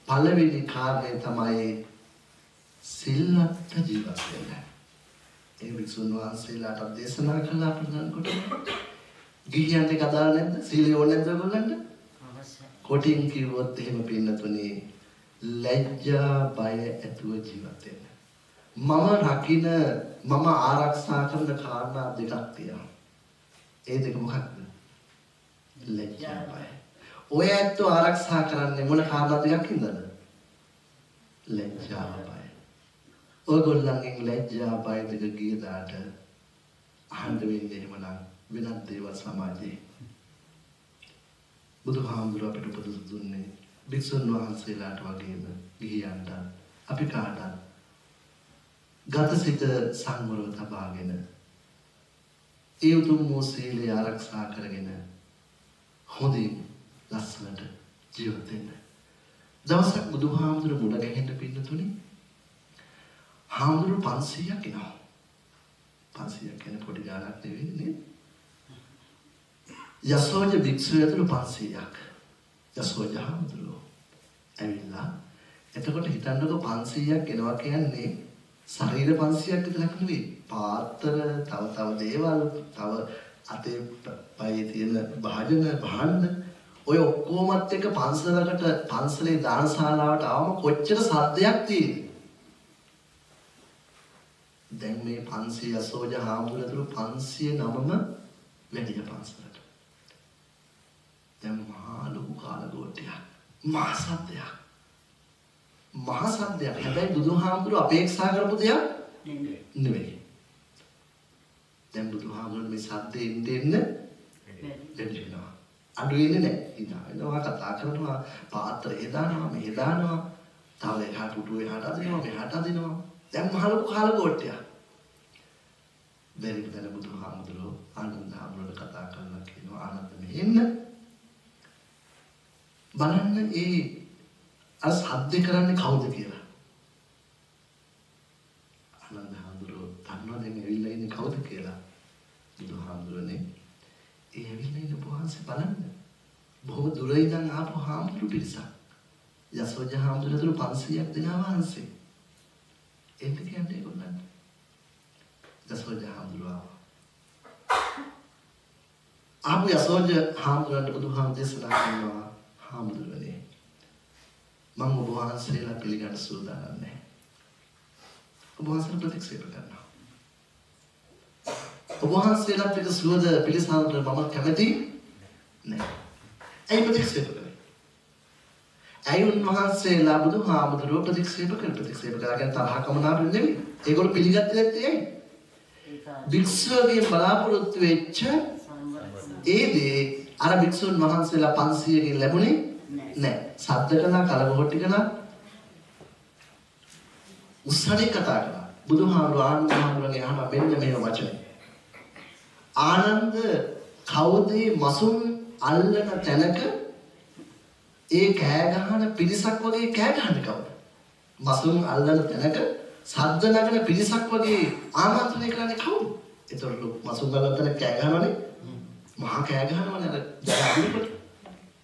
පළවෙනි කාරණය තමයි සිල්වත් ජීවත් වෙන්න. ඒ වික්ෂුන් වහන්සේලාට දේශනා කළා ප්‍රධාන කොට. ගිහියන්ට කතාව නැද්ද? සීලය ඕනේ නැද්ද ඔයගොල්ලන්ට? කොටින් කිව්වොත් එහෙම පින්නතුනේ ලැජ්ජා බය ඇතුව ජීවත් වෙන්න. මම ආරක්ෂා කරන කාරණා දෙකක් තියෙනවා. ඒ දෙක මොකක්ද? ලැජ්ජා බය. ඔය ඇත්තෝ ආරක්ෂා කරන්නේ මොන කාරණා දෙකක් හින්දාද? ලැජ්ජා බය. ඔයගොල්ලන්ගෙන් ලැජ්ජා බය දෙක ගිය දාට අහන්න වෙන්නේ එහෙමනම් වෙනත් දේවල් සමාජයේ. බුදුහාමුදුර අපිට උපදෙස් දුන්නේ භික්ෂුන් වහන්සේලාට වගේම ගිහියන්ට අපි කාටත් ගතසිත සංවරව තබාගෙන ඒ උතුම් වූ සීලය ආරක්ෂා කරගෙන හොඳින් ලස්සනට ජීවත් වෙන්න. දවසක් බුදුහාමුදුර මුණ ගැහෙන්න පින්නතුනි හාමුදුරු 500ක් එනවා. 500ක් කියන්නේ පොඩි ගාණක් නෙවෙයි නේද? යසෝජ භික්ෂුව ඇතුළු 500ක්. යසෝජ හාමුදුරුවෝ ඇවිල්ලා එතකොට හිතන්නකො 500ක් එනවා කියන්නේ ශරීර 500ක් විතරක් නෙවෙයි. පාත්‍ර, තව දේවල්, තව අතේ පයේ තියෙන භාජන, භාණ්ඩ ඔය ඔක්කොමත් එක්ක පන්සලේ දානශාලාවට ආවම කොච්චර සද්දයක් තියෙන්නේ. දැන් මේ 500 යසෝජ හාමුදුරුවෝ 509ම වැඩි පන්සලට. දැන් මහා ලොකු කාලගෝටයක්. මහා සද්දයක්. මහා සද්දයක්. හැබැයි බුදුහාමුදුරුවෝ අපේක්ෂා කරපු දෙයක් නෙවෙයි. දැන් බුදුහාමුදුරුවෝ මේ සද්දේ ඉන්න වැඩි වෙනවා. අඩු වෙන්නේ නැහැ. ඉන්නවා කතා කරනවා පාත්‍රය දානවා මෙහෙ දානවා. තව එහාට උඩු එහාට අදිනවා මෙහාට අදිනවා. දැන් මහ ලොකු කාලගෝටයක්. බැරි විතර බුදුහාමුදුරුවෝ ආනන්ද හාමුදුරුවෝ කතා කරලා කියනවා ආනන්ද මෙහෙන්න. බලන්න ඒ අර සද්ද කරන්නේ කවුද කියලා. ආනන්ද හාමුදුරුවෝ දන්නවා දැන් ඇවිල්ලා ඉන්නේ කවුද කියලා. බුදුහාමුදුරුවනේ ඒ ඇවිල්ලා ඉන්න වහන්සේ බලන්න. බොහොම දුර ඉඳන් ආපු හාමුදුරු පිරිසක්. යසෝජ හාමුදුරුවෝ 500ක් දෙනා වහන්සේ. එන්න කියන්නේ ඒගොල්ලන්ට. යසෝජ හාමුදුරුවෝ ආපු යසෝජ හාමුදුරුවන්ට බුදුහාමුදුරුවෝ දේශනා කරනවා හාමුදුරුවනේ මම ඔබ වහන්සේලා පිළිගන්න සූදානම් නැහැ. ඔබ වහන්සේලා ප්‍රතික්ෂේප කරනවා. ඔබ වහන්සේලාත් එක්ක සුවද පිළිසඳර මම කැමති නැහැ. ඇයි ප්‍රතික්ෂේප කරන්නේ? ඇයි උන්වහන්සේලා බුදුහාමුදුරුවෝ ප්‍රතික්ෂේප කරගෙන තරහකම නාරු නෙමෙයි. ඒගොල්ලෝ පිළිගත්තේ නැත්තේ ඇයි? භික්ෂුවගේ බලාපොරොත්තු වෙච්ච ඒ දේ අර භික්ෂුන් වහන්සේලා 500කින් ලැබුණේ නැහැ. සද්ද කළා, කලබොට්ටි කළා. උස්සනේ කතා කළා. බුදුහාමුදුරුවන්ගේ අහන මෙන්න මේ වචනේ. ආනන්ද කවුද මසුන් අල්ලන තැනක ඒ කෑ ගහන පිරිසක් වගේ කෑ ගහන්නේ කවුද? මසුන් අල්ලන තැනක සද්ද නගන පිරිසක් වගේ ආමන්ත්‍රණය කරන්නේ කවුද? ඒතකොට මසුන් අල්ලන තැනක කෑ ගහනවනේ. මහා කෑ ගහනවනේ අර ජාතිපට.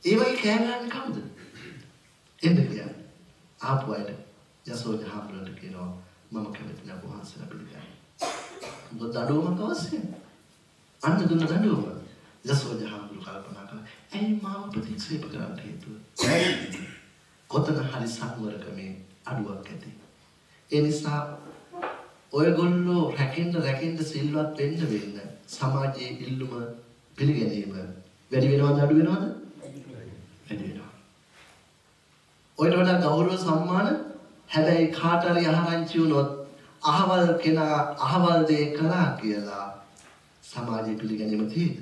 ඒ වගේ කෑ ගහන්නේ කවුද? එන්න කියන්නේ. ආපු අයට යසෝජ හාමුදුරුවන්ට කියනවා මම කැමති නැහැ වහන්සේලා පිළිගන්න. මොකද දඩුවමක් අවශ්‍යයි. අන්න දුන්න දඬුවම යසෝජ හාමුදුරුවෝ කල්පනා කළා ඇයි මාව ප්‍රතික්ෂේප කරන්න හේතුව? කොතන හරි සංවරකමේ අඩුවක් ඇති. ඒ නිසා ඔයගොල්ලෝ රැකෙන්න සිල්වත් වෙන්න සමාජයේ ඉල්ලුම පිළිගැනීම වැඩි වෙනවද අඩු වෙනවද? වැඩි වෙනවා. ඔයිට වඩා ගෞරව සම්මාන හැබැයි කාට හරි අහරංචි වුණොත් අහවල් කෙනා අහවල් දේ කළා කියලා සමාජයේ පිළිගැනීම තියෙද?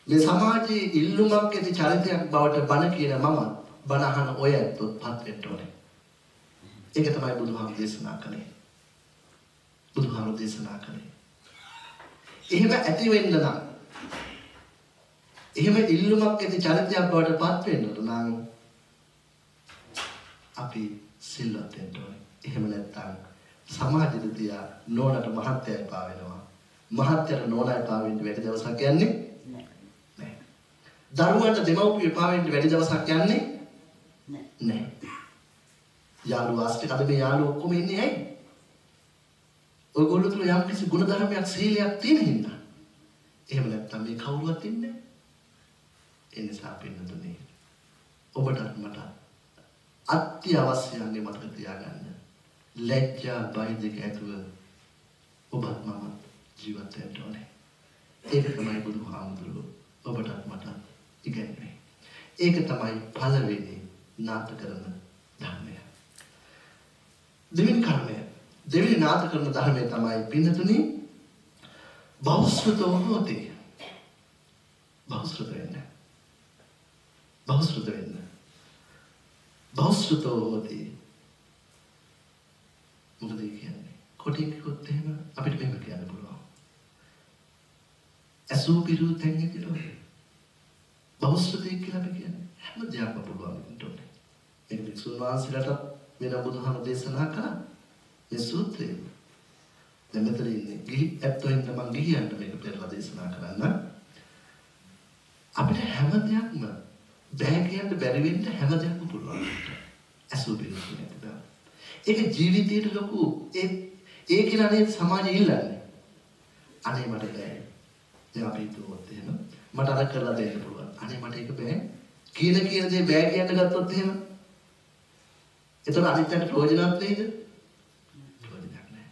මේ සමාජයේ ඉල්ලුමක් ඇති චරිතයක් බවට බණ කියන මම බණ අහන ඔය ඇත්තොත්පත් වෙන්න ඕනේ. ඒක තමයි බුදුහාමුදුරුවෝ දේශනා කළේ. බුදුහාමුදුරුවෝ දේශනා කළේ. එහෙම ඇති වෙන්න නම් එහෙම ඉල්ලුමක් ඇති චරිතයක් බවට පත් වෙන්න නම් අපි සිල්වත් වෙන්න ඕනේ. එහෙම නැත්නම් සමාජෙද තියා නෝනට මහත්යයි පා වෙනවා. මහත්යට නෝනයි පා වෙන්න වැඩි දවසක් යන්නේ නැහැ. දරුවන්ට දෙමව්පිය පා වෙන්න වැඩි දවසක් යන්නේ නැහැ. යාළුවා අස්ටි කද මේ යාළුවෝ ඔක්කොම ඉන්නේ ඇයි? ඔයගොල්ලෝ තුල යම් කිසි ගුණ ධර්මයක් සීලයක් තියෙන හින්දා. එහෙම නැත්නම් මේ කවුරුවත් ඉන්නේ නැහැ. ඒ නිසා පින්නතුනේ ඔබටත් මට අත්‍යවශ්‍යන්නේ මතක තියාගන්න. ලැජ්ජා බය දෙක ඇතුව ඔබත් මම ජීවත් වෙන්න ඕනේ. ඒක තමයි බුදුහාමුදුරුවෝ ඔබටත් මට ඉගැන්වන්නේ. ඒක තමයි පළවෙනි නාථ කරන ධර්මය. දෙවෙනි කර්මය. දෙවෙනි නාථ කරන ධර්මය තමයි පින්නතුනි බෞද්ධතෝ හොතේ. බෞද්ධ වෙන්න. බෞද්ධ වෙන්න. බෞද්ධතෝ හොතේ. මොකද කියන්නේ? කොටින් කිව්වොත් එහෙම අපිට මේක කියන්න පුළුවන්. අසූ පිරු තැන්නේ කියලා. බෞද්ධතේ කියලා අපි කියන්නේ හැම දෙයක්ම පුළුවන් වෙන්න ඕනේ. ඒක වික්ෂුන් වහන්සේලාට වෙන බුදුහාම දේශනා කළා. මේ සූත්‍රය. දැන් මෙතන ඉන්නේ ගිහි ඇත්තෝ ඉන්න මම ගිහියන්ට මේක පෙරලා දේශනා කරන්න. අපිට හැම දෙයක්ම බෑ කියන්න බැරි වෙන්න හැම දෙයක්ම පුළුවන්. අසූ පිරු කියන්නේ. ඒක ජීවිතේට ලොකු ඒ කියලා නේද සමාජය ඉල්ලන්නේ. අනේ මට බෑ. දැන් අපි හිතුවොත් එහෙම මට අර කරලා දෙන්න පුළුවන්. අනේ මට ඒක බෑ. කියන දේ බෑ කියන්න ගත්තොත් එහෙම. එතන අනිත්‍යයට ප්‍රයෝජනවත් වෙයිද? ප්‍රයෝජනයක් නැහැ.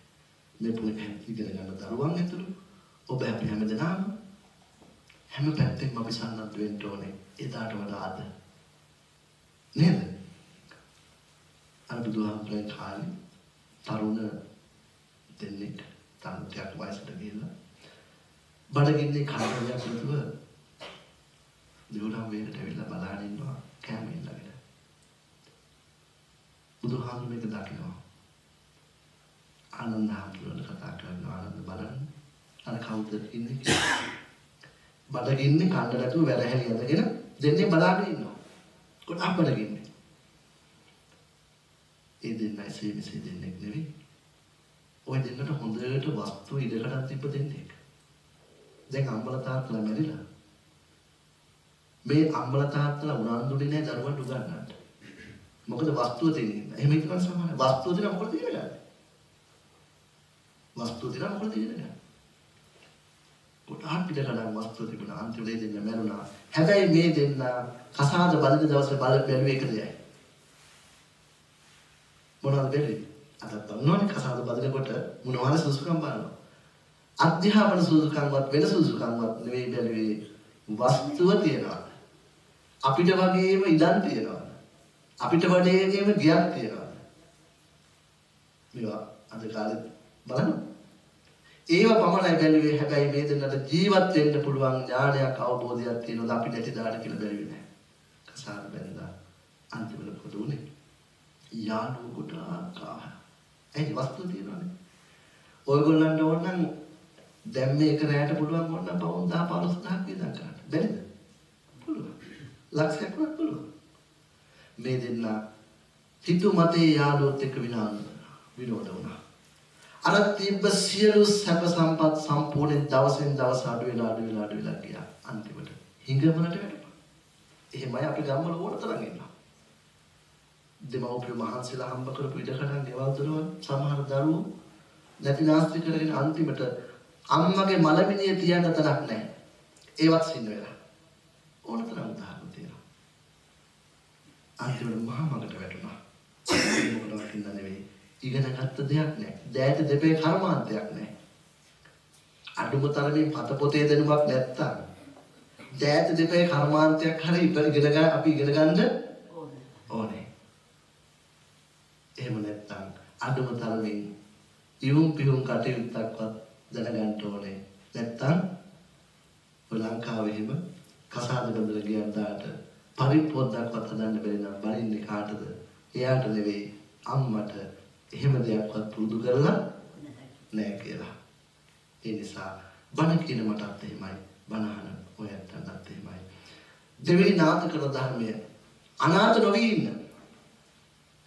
මේ පුතේ ඉගෙන ගන්න දරුවන් ඇතුළු ඔබ අපි හැමදෙනාම හැම පැත්තෙම අපි සන්නද්ධ වෙන්න ඕනේ. එදාට වඩා අද. නේද? අර බුදුහාමුදුරේ කාලේ තරුණ දෙන්නෙක් තරුණයක් වයසට ගිහිල්ලා බඩගින්නේ කනරයක් නැතුව දිවුරම් වේකට ඇවිල්ලා බලාගෙන ඉන්නවා කැම ඉල්ලගෙන. බුදුහාමුදුරේ මේක දකිනවා. ආනන්ද හාමුදුරනේ කතා කරනවා ආනන්ද බලන්න අර කවුද ඉන්නේ කියලා. බඩගින්නේ කන්න නැතුව වැරහැලි ඇඳගෙන දෙන්නේ බලාගෙන ඉන්නවා. කොටක් බඩගින්නේ. ඒ දෙන්නයි සීමිසේ දෙන්නෙක් නෙවෙයි. ඔය දෙන්නට හොඳට වස්තු ඉඩකඩක් තිබ්බ දෙන්නෙක්. දැන් අම්මලා තාත්තලා මැරිලා. මේ අම්මලා තාත්තලා උනන්දුනේ නැහැ දරුවන්ට උගන්වන්න. මොකද වස්තුව තියෙනවා. එහෙම හිතන සමහර වස්තුව තියෙනවා මොකද ඉගෙන ගන්න. වස්තුව තියෙනවා මොකද ඉගෙන ගන්න. කොටාට පිට කඩන් වස්තුව තිබුණා අන්තිමේ දෙන්න මැරුණා. හැබැයි මේ දෙන්න කසාද බලින දවසේ බැලුවේ එක දෙයයි. මොනවද බැලුවේ? අද තවනෝනේ කසාද බදිනකොට මොනවාද සුසුකම් බලනවා. අධ්‍යාපන සුසුකම්වත් වෙන සුසුකම්වත් නෙවෙයි බැලුවේ වස්තුව තියනවා. අපිට වගේම ඉඩම් තියනවා. අපිට වඩේම ගියක් තියනවා. මේවා අද කාලේ බලන්න. ඒව පමණයි බැලුවේ හැබැයි මේ දෙන්නට ජීවත් වෙන්න පුළුවන් ඥානයක් අවබෝධයක් තියෙනවද අපි නැති දාට කියලා බැලුවේ නැහැ. කසාද බැලලා අන්තිමට පොදු උනේ. යාළුවෝ ගොඩාක් ආවා. ඒ වස්තු තියෙනවානේ. ඔයගොල්ලන්ට ඕන නම් දැන් මේක රැයට පුළුවන් ඕන නම් පවුන් 10 15000ක් විතර ගන්න. බැරිද? පුළුවන්. ලක්ෂයක් වුණත් පුළුවන්. මේ දෙන්න හිතු මතේ යාළුවොත් එක්ක විනෝද වුණා. අර තිබ්බ සියලු සැප සම්පත් සම්පූර්ණ දවසෙන් දවස අඩු වෙලා ගියා. අන්තිමට හිඟමනට වැටුණා. එහෙමයි අපි ගම්වල ඕන තරම් ඉන්නවා. දෙමව්පිය මහන්සිලා හම්බ කරපු ඉඩකඩම් ගෙවල් දොරවල් සමහර දරුවෝ නැති නාස්ති කරගෙන අන්තිමට අම්මගේ මලමිනිය තියන්න තරක් නැහැ. ඒවත් සින්න වෙලා. ඕන තරම් උදාහරණ තියෙනවා. අන්තිමට මහා මගට වැටුණා. මොකටවත් ඉන්න නෙවෙයි. ඉගෙන ගත්ත දෙයක් නැහැ. දෑත දෙපේ කර්මාන්තයක් නැහැ. අඩුම තරමින් පත පොතේ දැනුමක් නැත්තම් දෑත දෙපේ කර්මාන්තයක් හරි අපි ඉගෙන ගන්න ඕනේ. එහෙම නැත්තම් අඩුම තරමින් ඉවුම් පිහුම් කටයුත්තක්වත් දැනගන්න ඕනේ. නැත්තම් ඔය ලංකාවේ එහෙම කසාද බඳලා ගියන් දාට පරිප්පොද්දක්වත් හදන්න බැරි නම් බලින්නේ කාටද? එයාට නෙවෙයි අම්මට. එහෙම දෙයක්වත් පුරුදු කරලා නැහැ කියලා. ඒ නිසා බණ කියන මටත් එහෙමයි. බණ අහන ඔයයන්ටත් එහෙමයි. දෙවෙනි නාථ කරන ධර්මය අනාථ නොවී ඉන්න.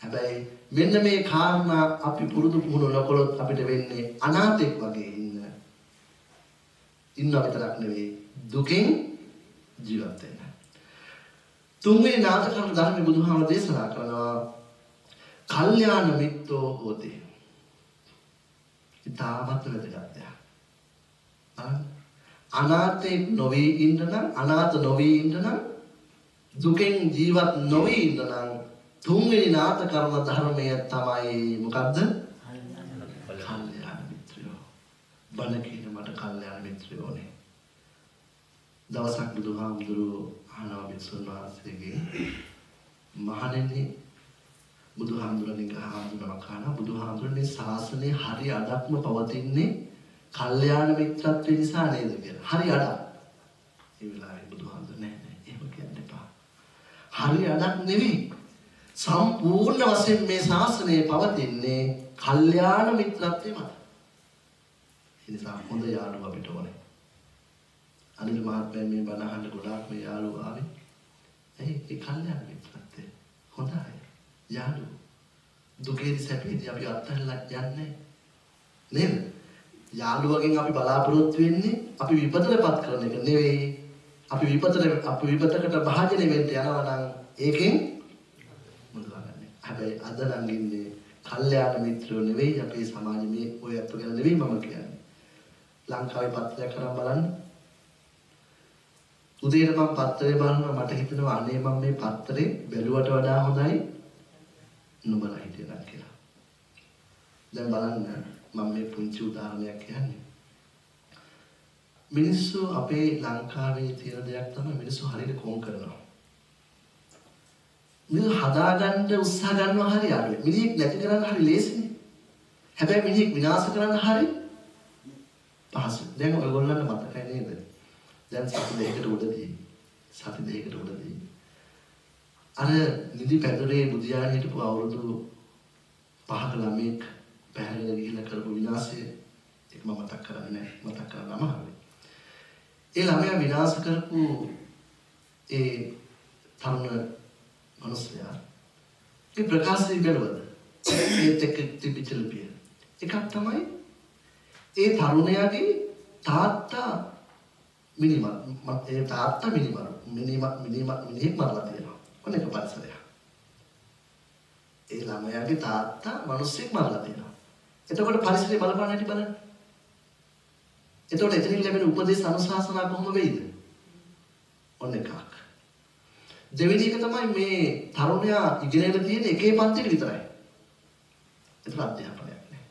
හැබැයි මෙන්න මේ කාරණා අපි පුරුදු පුහුණු නොකළොත් අපිට වෙන්නේ අනාථෙක් වගේ ඉන්න විතරක් නෙවෙයි දුකෙන් ජීවත් වෙන්න. තුන්වෙනි නාථ කරන ධර්මය බුදුහාම දේශනා කරනවා කල්යාණ මිත්‍රෝ හෝති. ඉතාමත් වැදගත් දෙයක්. අනාථෙක් නොවී ඉන්න නම් අනාථ නොවී ඉන්න නම් දුකෙන් ජීවත් නොවී ඉන්න නම් තුන්වෙනි නාථ කරන ධර්මය තමයි මොකද්ද? කල්යාණ මිත්‍රයෝ. බණ කියන මට කල්යාණ මිත්‍රයෝ ඕනේ. දවසක් බුදුහාමුදුරුවෝ අහනවා භික්ෂුන් වහන්සේගෙන් මහණෙනි බුදුහාමුදුරනේ බුදුහාමුදුරනේ ශාසනයේ හරි අඩක්ම පවතින්නේ කල්යාණ මිත්‍රත්වය නිසා නේද කියලා. හරි අඩක්. ඒ වෙලාවේ බුදුහාමුදුර නෑ එහෙම කියන්න එපා. හරි අඩක් නෙවෙයි. සම්පූර්ණ වශයෙන් මේ ශාසනය පවතින්නේ කල්යාණ මිත්‍රත්වය මත. ඒ නිසා හොඳ යාළුවා අපිට ඕනේ. අනිල් මහත්මයා මේ බණ අහන්න ගොඩාක් මේ යාළුවා ආවේ. ඒ කල්යාණ මිත්‍රත්වය හොඳයි. යාළුවෝ දුකේදී සැපේදී අපි අත්හැරලා යන්නේ නේද? යාළුවගෙන් අපි බලාපොරොත්තු වෙන්නේ අපි විපතටපත් කරන එක නෙවෙයි. අපි විපතකට භාජනය වෙන්න යනවා නම් ඒකෙන් මුදවගන්නේ. හැබැයි අද නම් ඉන්නේ කල්යාණ මිත්‍රයෝ නෙවෙයි අපේ සමාජයේ මේ ඔය අතු ගැන නෙවෙයි මම කියන්නේ. ලංකාවේ පත්‍රයක් කරන් බලන්න. උදේට මම පත්‍රේ බලනවා මට හිතෙනවා අනේ මම මේ පත්‍රේ බැලුවට වඩා හොඳයි නුඹලා හිටියනම් කියලා. දැන් බලන්න මම මේ පුංචි උදාහරණයක් කියන්නේ. මිනිස්සු අපේ ලංකාවේ තියෙන දෙයක් තමයි මිනිස්සු හරියට කොම් කරනවා. මිනිස්සු හදාගන්න උත්සාහ ගන්නවා හරි අඩුයි. මිනිහෙක් නැති කරන්න හරි ලේසිනේ. හැබැයි මිනිහෙක් විනාශ කරන්න හරි පහසුයි. දැන් ඔයගොල්ලන්ට මතකයි නේද? දැන් සති දෙකකට උඩදී අර නිදි පැදුරේ බුදියාන හිටපු අවුරුදු 5ක ළමෙක් පැහැරගෙන ගිහිල්ලා කරපු විනාශය ඒක මම මතක් කරන්නේ මතක් කරගන්න අමාරුයි. ඒ ළමයා විනාශ කරපු ඒ තරුණ මිනිසයා ඒ ප්‍රකාශය බැලුවද? ඒත් එක්ක තිබිච්ච ලිපිය. එකක් තමයි ඒ තරුණයාගේ තාත්තා ඒ තාත්තා මිනිහෙක් මරලා තියෙනවා. ඔන්න එක පරිසරයක්. ඒ ළමයාගේ තාත්තා මිනිස්සෙක් මරලා තියෙනවා. එතකොට පරිසරයේ බලපාන හැටි බලන්න. එතකොට එතනින් ලැබෙන උපදේශ අනුශාසනා කොහොම වෙයිද? ඔන්න එකක්. දෙවෙනි එක තමයි මේ තරුණයා ඉගෙනගෙන තියෙන එකේ පන්තියට විතරයි. ඒක අධ්‍යාපනයක් නෑ.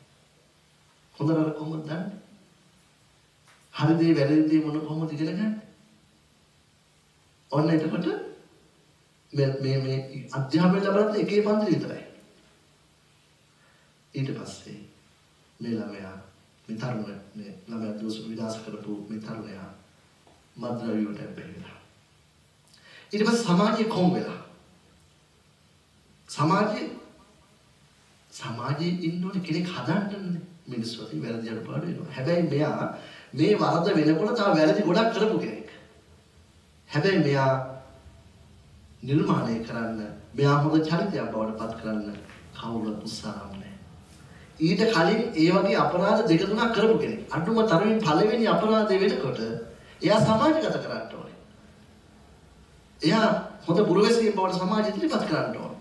හොඳට කොහොමද දන්නේ? හරි දේ වැරදි දේ මොන කොහොමද ඉගෙන ගන්න? ඔන්න එතකොට මේ අධ්‍යාපනය ලැබෙන්නේ එකේ පන්තියට විතරයි. ඊට පස්සේ මේ ළමයා මේ තරුණ මේ ළමයා දෝෂ විනාශ කරපු මේ තරුණයා මද්ද්‍රව්‍යයට බැහැලා. ඊට පස්සේ සමාජයේ කොම් වෙලා. සමාජයේ ඉන්න ඕනේ කෙනෙක් හදන්නනේ. මිනිස්සු අතර වැරදි අඩපාඩු වෙනවා. හැබැයි මෙයා මේ වරද වෙනකොට තව වැරදි ගොඩක් කරපු කෙනෙක්. හැබැයි මෙයා නිර්මාණය කරන්න, මෙයා හොඳ චරිතයක් බවට පත් කරන්න කවුරුත් උත්සාහ නැහැ. ඊට කලින් ඒ වගේ අපරාධ දෙක තුනක් කරපු කෙනෙක්. අඩුම තරමින් පළවෙනි අපරාධය වෙනකොට එයා සමාජගත කරන්න ඕනේ. එයා හොඳ පුරවැසියෙක් බවට සමාජෙ ඉදිරිපත් කරන්න ඕනේ.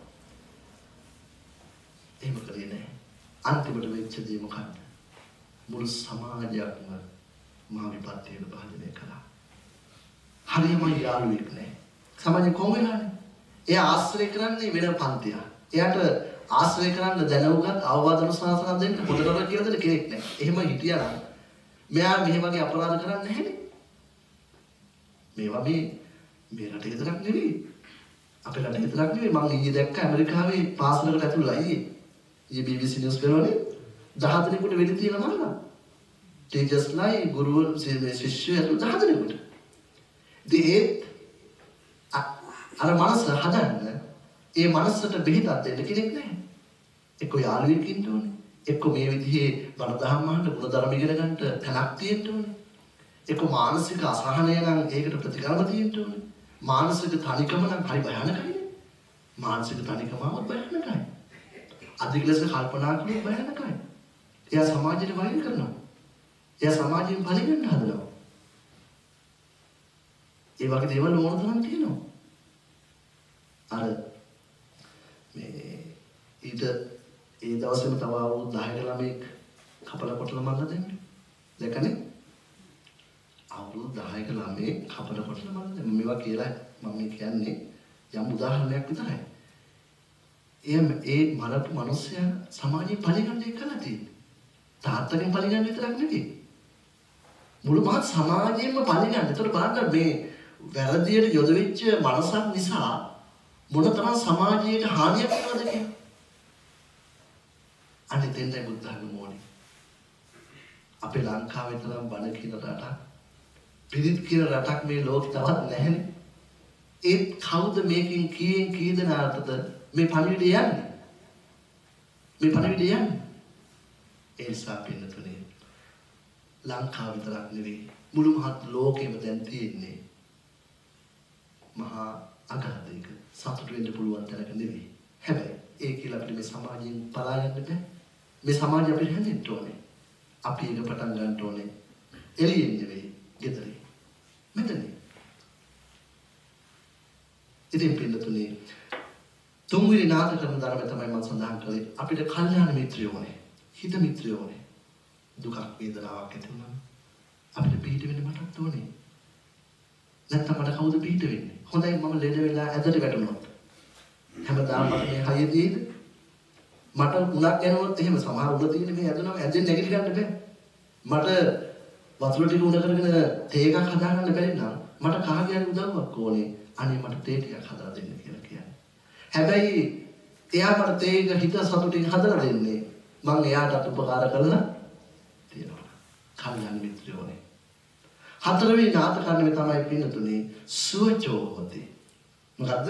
එහෙම කරේ නැහැ. අන්තිමට වෙච්ච දේ මොකක්ද? මුළු සමාජයක්ම මහා විපත්තියට භාජනය කළා. හරියම යාළුවෙක් නැහැ. සමාජෙ කොහොම වෙලානේ? එයා ආශ්‍රය කරන්නේ වෙන පන්තියක්. එයාට ආශ්‍රය කරන්න දැනුගත් අවවාද අනුශාසනා දෙන්න පොතකට කියලා දෙන්න කෙනෙක් නැහැ. එහෙම හිටියා නම් මෙයා මෙහෙ වගේ අපරාධ කරන්නේ නැහැනේ. මේවා මේ රටේ විතරක් නෙවෙයි. අපේ රටේ විතරක් නෙවෙයි. මම ඊයේ දැක්ක ඇමරිකාවේ පාසලකට ඇතුළලා ඊයේ BBC නිවුස් පෙරවනේ 10 දෙනෙකුට වෙඩි තියලා මරලා. ටීචර්ස්ලායි ගුරුවරු ශිෂ්‍යයෝ ඇතුළු 10 දෙනෙකුට. ඉතින් අර මනස හදන්න ඒ මනසට බෙහෙතක් දෙන්න කෙනෙක් නැහැ. එක්ක යාළුවෙක් ඉන්න ඕනේ. එක්ක මේ විදිහේ බණ දහම් අහන්න ගුණධර්ම ඉගෙන ගන්නට තැනක් තියෙන්න ඕනේ. එක්ක මානසික අසහනය නම් ඒකට ප්‍රතිකර්ම තියෙන්න ඕනේ. මානසික තනිකම නම් හරි භයානකයි. මානසික තනිකමම භයානකයි. අධික ලෙස කල්පනා කරන භයානකයි. එයා සමාජයට වෛර කරනවා. එයා සමාජයෙන් පරිගන්න හදනවා. ඒ වගේ දේවල් ඕන තරම් තියෙනවා. අර මේ ඊට ඒ දවසේම තව අවුරුදු 10ක ළමෙක් කපලා කොටලා මරලා දෙන්නේ. දැකනේ? අවුරුදු 10ක ළමෙක් කපලා කොටලා මරලා දෙන්නේ. මේවා කියලා මම කියන්නේ යම් උදාහරණයක් විතරයි. ඒ මරපු මිනිස්සයා සමාජයෙන් පරිගන්න එක්කලා තියෙන්නේ. තාත්තගෙන් පරිගන්න විතරක් නෙවෙයි. මුළු මහත් සමාජයෙන්ම පරිගන්න. ඒතර බලන්න මේ වැරදියට යොදවෙච්ච මනසක් නිසා මොනතරම් සමාජයට හානියක් වෙනවද කියලා. අනේ දෙන්නයි බුද්ධ ධර්ම මොනේ. අපේ ලංකාවේ තරම් බණ කියන රටක්, පිරිත් කියන රටක් මේ ලෝකෙ තවත් නැහැනේ. ඒත් කවුද මේකෙන් කී දෙනාටද මේ පණිවිඩය යන්නේ? මේ පණිවිඩය යන්නේ. ඒ නිසා පින්නතුනේ ලංකාව විතරක් නෙවෙයි මුළු මහත් ලෝකෙම දැන් තියෙන්නේ මහා අගාධයක සතුට වෙන්න පුළුවන් තැනක නෙවෙයි. හැබැයි ඒ කියලා අපිට මේ සමාජයෙන් පලා යන්න බෑ. මේ සමාජය අපිට හැදෙන්න ඕනේ. අපි ඒක පටන් ගන්න ඕනේ. එළියෙන් නෙවෙයි, ගෙදරින්. මෙතන. ඉතින් පින්නතුනේ තුන්වෙනි නාද කරන ධර්මය තමයි මම සඳහන් කළේ. අපිට කල්යාණ මිත්‍රයෝ ඕනේ. හිත මිත්‍රයෝ ඕනේ. දුකක් වේදනාවක් ඇති වුණාම අපිට පිට වෙන්න මටත් ඕනේ. නැත්නම් මට කවුද පිට වෙන්නේ? හොඳයි මම ලෙඩ වෙලා ඇදට වැටුණොත්. හැමදාම මට මේ හයියදීද? මට උණක් යනවොත් එහෙම සමහර උඩ තියෙන මේ ඇදුනම ඇදෙන් නැගිට ගන්න බෑ. මට වතුර ටික උණ කරගෙන තේ එකක් හදාගන්න බැරි නම් මට කාගේ හරි උදව්වක් ඕනේ. අනේ මට තේ ටිකක් හදලා දෙන්න කියලා කියන්නේ. හැබැයි එයා මට තේ එක හිත සතුටින් හදලා දෙන්නේ මම එයාට උපකාර කරලා තියෙනවා. කල්යාණ මිත්‍රයෝනේ. හතරවෙනි නාත කර්ණය තමයි පින්නතුනේ සුවචෝ හොති. මොකද්ද?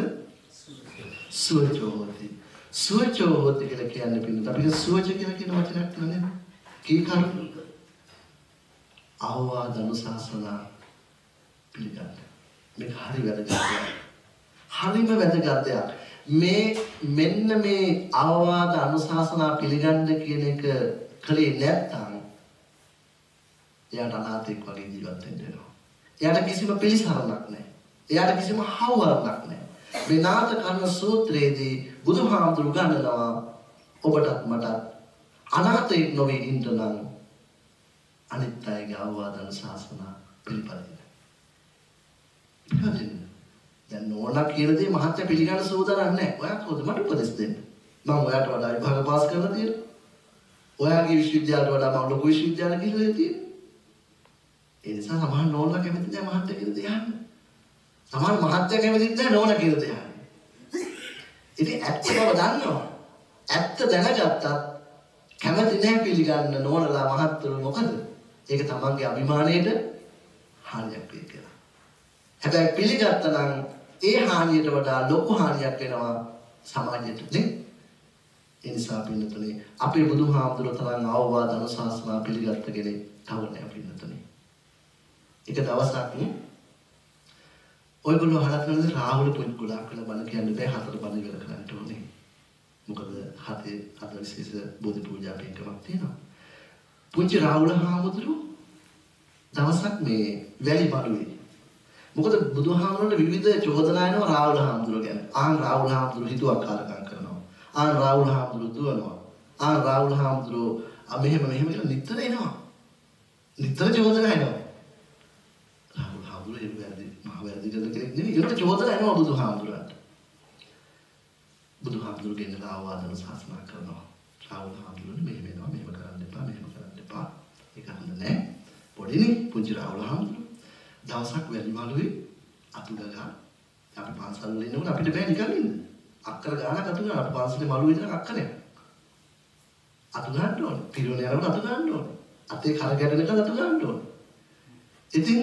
සුවචෝ හොති. සුවචෝ හොති කියලා කියන්නේ පින්නත අපිට සුවච කියලා කියන වචනයක් නේද? කී කරුණු? අවවාද අනුශාසනා පිළිගන්න. මේක හරි වැදගත් දෙයක්. හරිම වැදගත් දෙයක්. මෙන්න මේ අවවාද අනුශාසනා පිළිගන්න කියන එක කලේ නැත්නම් එයාට අනාථෙක් වගේ ජීවත් වෙන්න වෙනවා. එයාට කිසිම පිළිසරණක් නැහැ. එයාට කිසිම හවුවරණක් නැහැ. මේ නාථ කර්ණ සූත්‍රයේදී බුදුහාමුදුරු ගන්නනවා ඔබටත් මටත් අනාථයෙක් නොවේ ඉන්න නම් අනිත් අයගේ අවවාදන ශාසනා පිළිපදින්න. දැන් නෝනා කියන දේ මහත්ය පිළිගන්න සූදානම් නැහැ. ඔයා කවුද මට උපදෙස් දෙන්න? මම ඔයාට වඩා විභාග පාස් කරලා තියෙනවා. ඔයාගේ විශ්වවිද්‍යාලයට වඩා මම ලොකු විශ්වවිද්‍යාලයක ගිහලා තියෙනවා. ඒ නිසා සමහර නෝනා කැමති නැහැ මහත්ය කියන දේ අහන්න. සමහර මහත්ය කැමති නැහැ නෝනා කියන දේ අහන්න. ඉතින් ඇත්ත බව දන්නවා. ඇත්ත දැනගත්තත් කැමති නැහැ පිළිගන්න නෝනලා මහත්තුරු මොකද? ඒක තමන්ගේ අභිමානයට හානියක් වෙයි කියලා. හැබැයි පිළිගත්තා නම් ඒ හානියට වඩා ලොකු හානියක් වෙනවා සමාජයට නේ. ඒ නිසා පින්නතුනේ අපේ බුදුහාමුදුරුවෝ තරම් අවවාද අනුශාසනා පිළිගත්ත කෙනෙක් තව නැහැ පින්නතුනේ. එක දවසක් ඔයගොල්ලෝ අහලා තියෙනද රාහුල පුත් ගොඩාක් වෙන බණ කියන්න බෑ හතර බණ ඉවර කරන්න ඕනේ. මොකද හතේ අද විශේෂ බෝධි පූජා පින්කමක් තියෙනවා. පුංචි රාහුල හාමුදුරුවෝ දවසක් මේ වැලි බඩුවේ. මොකද බුදුහාමුදුරන්ට විවිධ චෝදනා එනවා රාහුල හාමුදුරුවෝ ගැන. රාහුල හාමුදුරුවෝ හිතුවක්කාරකම් කරනවා. රාහුල හාමුදුරුවෝ දුවනවා. රාහුල හාමුදුරුවෝ මෙහෙම කියලා නිතර එනවා. නිතර චෝදනා එනවා. රාහුල හාමුදුරුවෝ එහෙම වැරදි මහ වැරදි කරන කෙනෙක් නෙවෙයි. ඒකට චෝදනා එනවා බුදුහාමුදුරන්ට. බුදුහාමුදුරුවෝ ගෙන්නලා ආවාදන ශාසනා කරනවා. රාහුල හාමුදුරුවෝ මෙහෙම කරන්න එපා. ඒක හොඳ නෑ. පොඩිනේ පුංචි රාහුල හාමුදුරුවෝ. දවසක් වැලි මාළුවේ අතු ගගා අපි පන්සල් වල ඉන්නකොට අපිට බෑ නිකන් ඉන්න. අක්කර ගානක් අතු ගන්න අපි පන්සලේ මළුවේ ඉඳලා අක්කරයක්. අතු ගන්න ඕනේ. පිරුණ යනකොට අතු ගන්න ඕනේ. අතේ කර ගැටෙනකන් අතු ගන්න ඕනේ. ඉතින්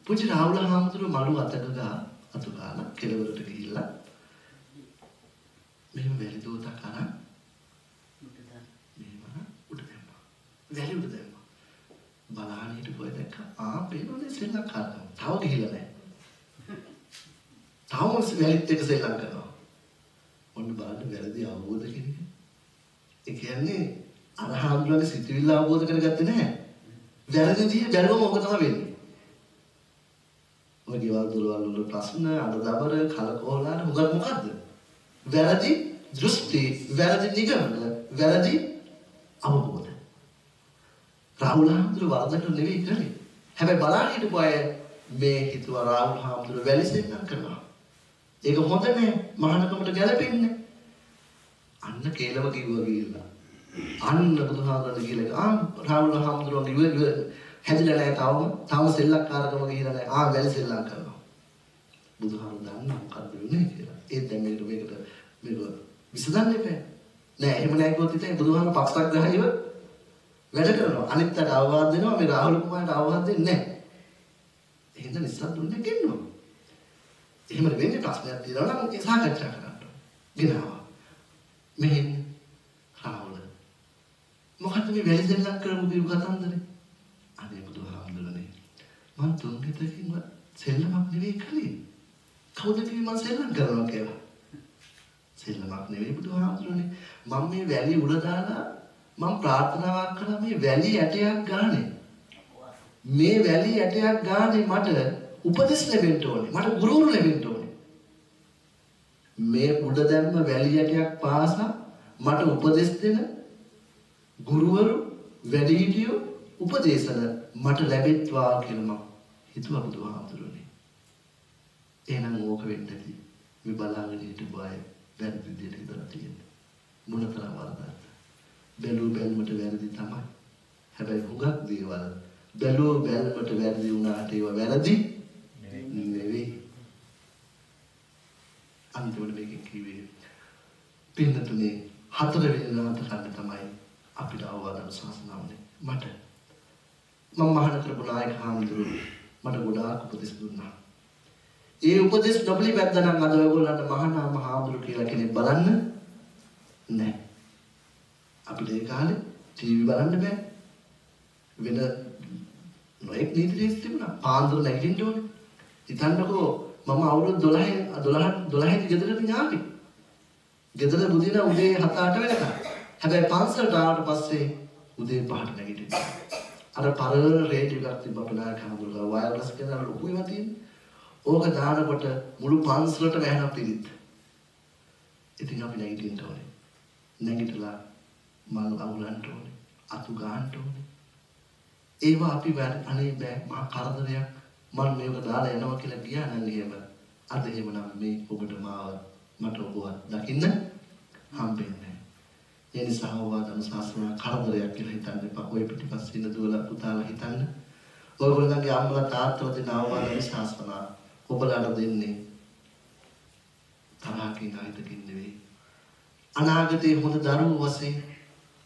පුංචි රාහුල හාමුදුරුවෝ මළුව අත ගගා අතු ගාලා කෙළවරට ගිහිල්ලා මෙහෙම වැලි දෝතක් අරන් උඩ දැම්මා. වැලි උඩ දැම්මා. බලහන් හිටපුවා දැක්ක පේනෝනේ සෙල්ලම් කරනවා. තව ගිහිල්ලා නැහැ. තාම වැලිත් එක්ක සෙල්ලම් කරනවා. ඔන්න බලන්න වැරදි අවබෝධ කෙනෙක්. ඒ කියන්නේ අරහාමුදුරගේ සිතුවිල්ල අවබෝධ කරගත්තේ නැහැ. වැරදි දිහා බැලුවම ඕක තමයි වෙන්නේ. ඔය ගෙවල් දොරවල් වල ප්‍රශ්න අඬදබර කලකෝලාන මොකද්ද? වැරදි දෘෂ්ටි, වැරදි නිගමන, වැරදි අවබෝධ. රාහුල හාමුදුරුවෝ වරදකට නෙවෙයි කරන්නේ. හැබැයි බලන්න හිටපු අය මේ හිතුවා රාහුල හාමුදුරුවෝ වැලිසෙන්නම් කරනවා. ඒක හොඳ නෑ. මහානකමට ගැලපෙන්නේ. අන්න කේලම කිව්වා කියලා. අන්න බුදුහාමුදුරුවෝ කියලා රාහුල හාමුදුරුවෝ ඉව හැදිලා නෑ තවම සෙල්ලක්කාරකම ගිහිලා නෑ. වැලි සෙල්ලම් කරනවා. බුදුහාමුදුරුවෝ දන්නා මොකද්ද වෙන්නේ කියලා. ඒත් දැන් මේක විසඳන්න එපා. නෑ එහෙම නෑ කිව්වොත් ඉතින් බුදුහාමුදුරුවෝ පක්ෂක් ගහයිව වැඩ කරනවා. අනිත් අයට අවවාද දෙනවා. මේ රාහුල කුමාරට අවවාද දෙන්නේ නැහැ. එහෙනම් නිසා දුන්නේ ගෙන්නවා. එහෙම වෙන්නේ ප්‍රශ්නයක් තියෙනවා නම් ඒක සාකච්ඡා කරන්න. ගෙනාවා. මෙහෙන් රාහුල. මොකද්ද මේ වැලි දෙල්ලක් කරමු කියපු කතන්දරේ? අනේ බුදුහාමුදුරනේ. මං තුන්ගෙතකින්ම සෙල්ලමක් නෙවෙයි කළේ. කවුද කිව්වේ මං සෙල්ලම් කරනවා කියලා? සෙල්ලමක් නෙවෙයි බුදුහාමුදුරනේ. මම මේ වැලි උඩ දාලා මම ප්‍රාර්ථනාවක් කළා මේ වැලි ඇටයක් ගානේ. මේ වැලි ඇටයක් ගානේ මට උපදෙස් ලැබෙන්න ඕනේ. මට ගුරුවරු ලැබෙන්න ඕනේ. මේ උඩ දැම්ම වැලි ඇටයක් පාසා මට උපදෙස් දෙන ගුරුවරු වැඩිහිටියෝ උපදේශන මට ලැබෙත්වා කියලා මම හිතුවා බුදුහාමුදුරනේ. එහෙනම් ඕක වෙන්න ඇති. මේ බලාගෙන හිටපු අය වැරදි විදියට ඉඳලා තියෙන්නේ. මොනතරම් වරදක්ද? බැලුව බැලමට වැරදි තමයි. හැබැයි හුඟක් දේවල් බැලුව බැලමට වැරදි වුණාට ඒවා වැරදි නෙවෙයි. අන්තිමට මේක කිව්වේ පින්නතුනේ හතරවෙනි නාමත කන්න තමයි අපිට අවවාද ශාසනාවනේ. මම මහාන කරපු නායක හාමුදුරුවෝ මට ගොඩාක් උපදෙස් දුන්නා. ඒ උපදෙස් නොබලි වැද්දනම් අද ඔයගොල්ලන්ට මහානාම හාමුදුරුවෝ කියලා කෙනෙක් බලන්න නැහැ. අපිට ඒ කාලේ ටීවී බලන්න බෑ. වෙන නොඑක් නීති රීති තිබුණා. පාන්දර නැගිටින්න ඕනේ. හිතන්නකෝ මම අවුරුදු 12 ගෙදරට ඥාති. ගෙදර බුදින උදේ 7-8 වෙනකම්. හැබැයි පන්සලට ආවට පස්සේ උදේ 5ට නැගිටින්න. අර පරණ රේඩියෝ එකක් තිබ්බ අපේ නායක හඳුනලා වයර්ලස් කියලා ලොකු ඒවා තියෙන්නේ. ඕක දානකොට මුළු පන්සලටම ඇහෙන පිළිත්. ඉතින් අපි නැගිටින්න ඕනේ. නැගිටලා මල් අහුලන්න ඕනේ. අතු ගන්න ඕනේ. ඒවා අපි අනේ බෑ මහා කරදරයක්. මම මේක දාලා යනවා කියලා ගියා නම් එහෙම. අද එහෙමනම් මේ ඔබට මාව මට ඔබවත් දකින්න හම්බෙන්නේ. ඒ නිසා ඔබට අනුශාසනා කරදරයක් කියලා හිතන්න එපා. ඔය පිටිපස්සේ ඉන්න දුවලා පුතාලා හිතන්න. ඔයගොල්ලන්ගේ අම්මලා තාත්තලා දෙන අවවාද අනුශාසනා ඔබලාට දෙන්නේ තරහකින් ආයතකින් නෙවෙයි. අනාගතේ හොඳ දරුවෝ වශයෙන්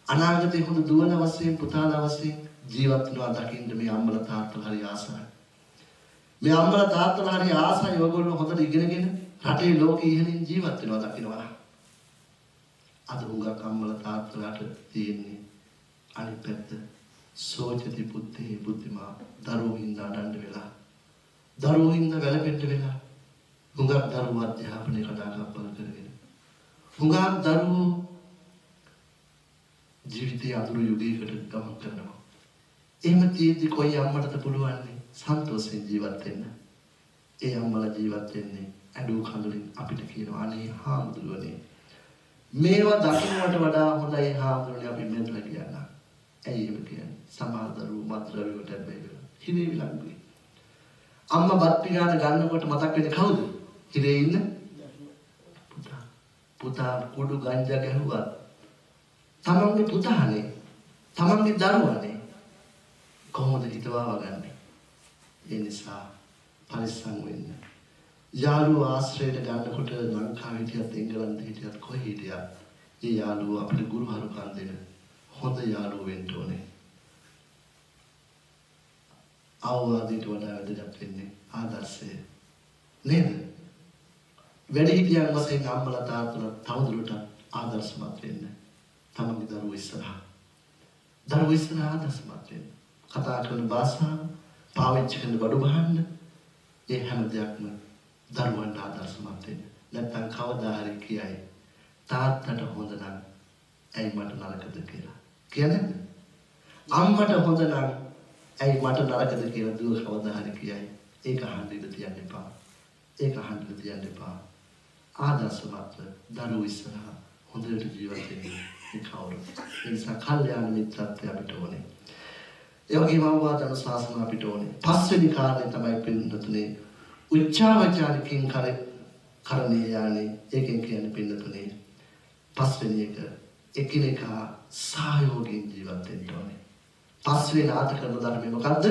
අනාගතේ හොඳ දුවන වශයෙන් පුතාලා වශයෙන් ජීවත් වෙනවා දකින්න මේ අම්මලා තාත්තලා හරි ආසයි. මේ අම්මලා තාත්තලා හරි ආසයි ඔයගොල්ලෝ හොඳට ඉගෙනගෙන රටේ ලෝකෙ ඉහළින් ජීවත් වෙනවා දකින්නවා. අද උගක් අම්මලා තාත්තලාට තියෙන්නේ අනිත් පැත්ත සෝචති පුත්තේ බුද්ධිමා දරුවෝ හින්දා දඬ වෙලා දරුවෝ හින්දා වැළපෙන්න වෙලා උගක් දරුවෝ අධ්‍යාපනය කඩාකප්පල් කරගෙන උගක් දරුවෝ ජීවිතයේ අඳුරු යුගයකට ගමන් කරනවා. එහෙම තියෙද්දි කොයි අම්මටද පුළුවන් සන්තෝෂයෙන් ජීවත් වෙන්න? ඒ අම්මලා ජීවත් වෙන්නේ ඇඬු කඳුලින් අපිට කියනවා අනේ හාමුදුරුවනේ මේවා දකින්නට වඩා හොඳයි හාමුදුරුවනේ අපි මෙතන කියන්න. ඇයි එහෙම කියන්නේ? සමහර දරුවෝ මත්ද්‍රව්‍ය වලට බැහැ. හිරේ විලංගුයි. අම්මා බත් පිඟාන ගන්නකොට මතක් වෙන්නේ කවුද? හිරේ ඉන්න පුතා. පුතා කුඩු ගංජා ගැහුවා. තමන්ගේ පුතානේ තමන්ගේ දරුවානේ කොහොමද හිතවා වගන්නේ? ඒ නිසා පරිස්සම් වෙන්න. යාළුවෝ ආශ්‍රයයට ගන්නකොට ලංකාවේ හිටියත් එංගලන්තේ හිටියත් කොහේ හිටියත් ඒ යාළුවෝ අපිට ගුරුහරුකම් දෙන හොඳ යාළුවෝ වෙන්න ඕනේ. අවවාදයට වඩා වැදගත් වෙන්නේ ආදර්ශය නේද? වැඩිහිටියන් වශයෙන් අම්මලා තාත්තලා තවදුරටත් ආදර්ශමත් වෙන්න. තමන්ගේ දරුවෝ ඉස්සරහා ආදර්ශමත් වෙන්න. කතා කරන භාෂාව පාවිච්චි කරන බඩු බහන්න ඒ හැම දෙයක්ම දරුවන්ට ආදර්ශමත් වෙන්න. නැත්නම් කවදා හරි කියයි තාත්තට හොඳ නම් ඇයි මට නරකද කියලා. කියන්නේ අම්මට හොඳ නම් ඇයි මට නරකද කියලා දුව කවදා හරි කියයි. ඒක අහන්න ඉඳ තියන්න එපා. ආදර්ශමත් දරුවෝ ඉස්සරහා හොඳට ජීවත් වෙන්න මේ කවුරු. ඒ නිසා කල්යාණ මිත්‍රත්වය අපිට ඕනේ. ඒ වගේම අවවාද අනුශාසනා අපිට ඕනේ. පස්වෙනි කාරණේ තමයි පින්නතුනේ උච්චාවචාරිකින් කරන්නේ යන්නේ. ඒකෙන් කියන්නේ පින්නතුනේ පස්වෙනි එක එකිනෙකා සහයෝගයෙන් ජීවත් වෙන්න ඕනේ. පස්වෙනි නාට කරන ධර්මය මොකද්ද?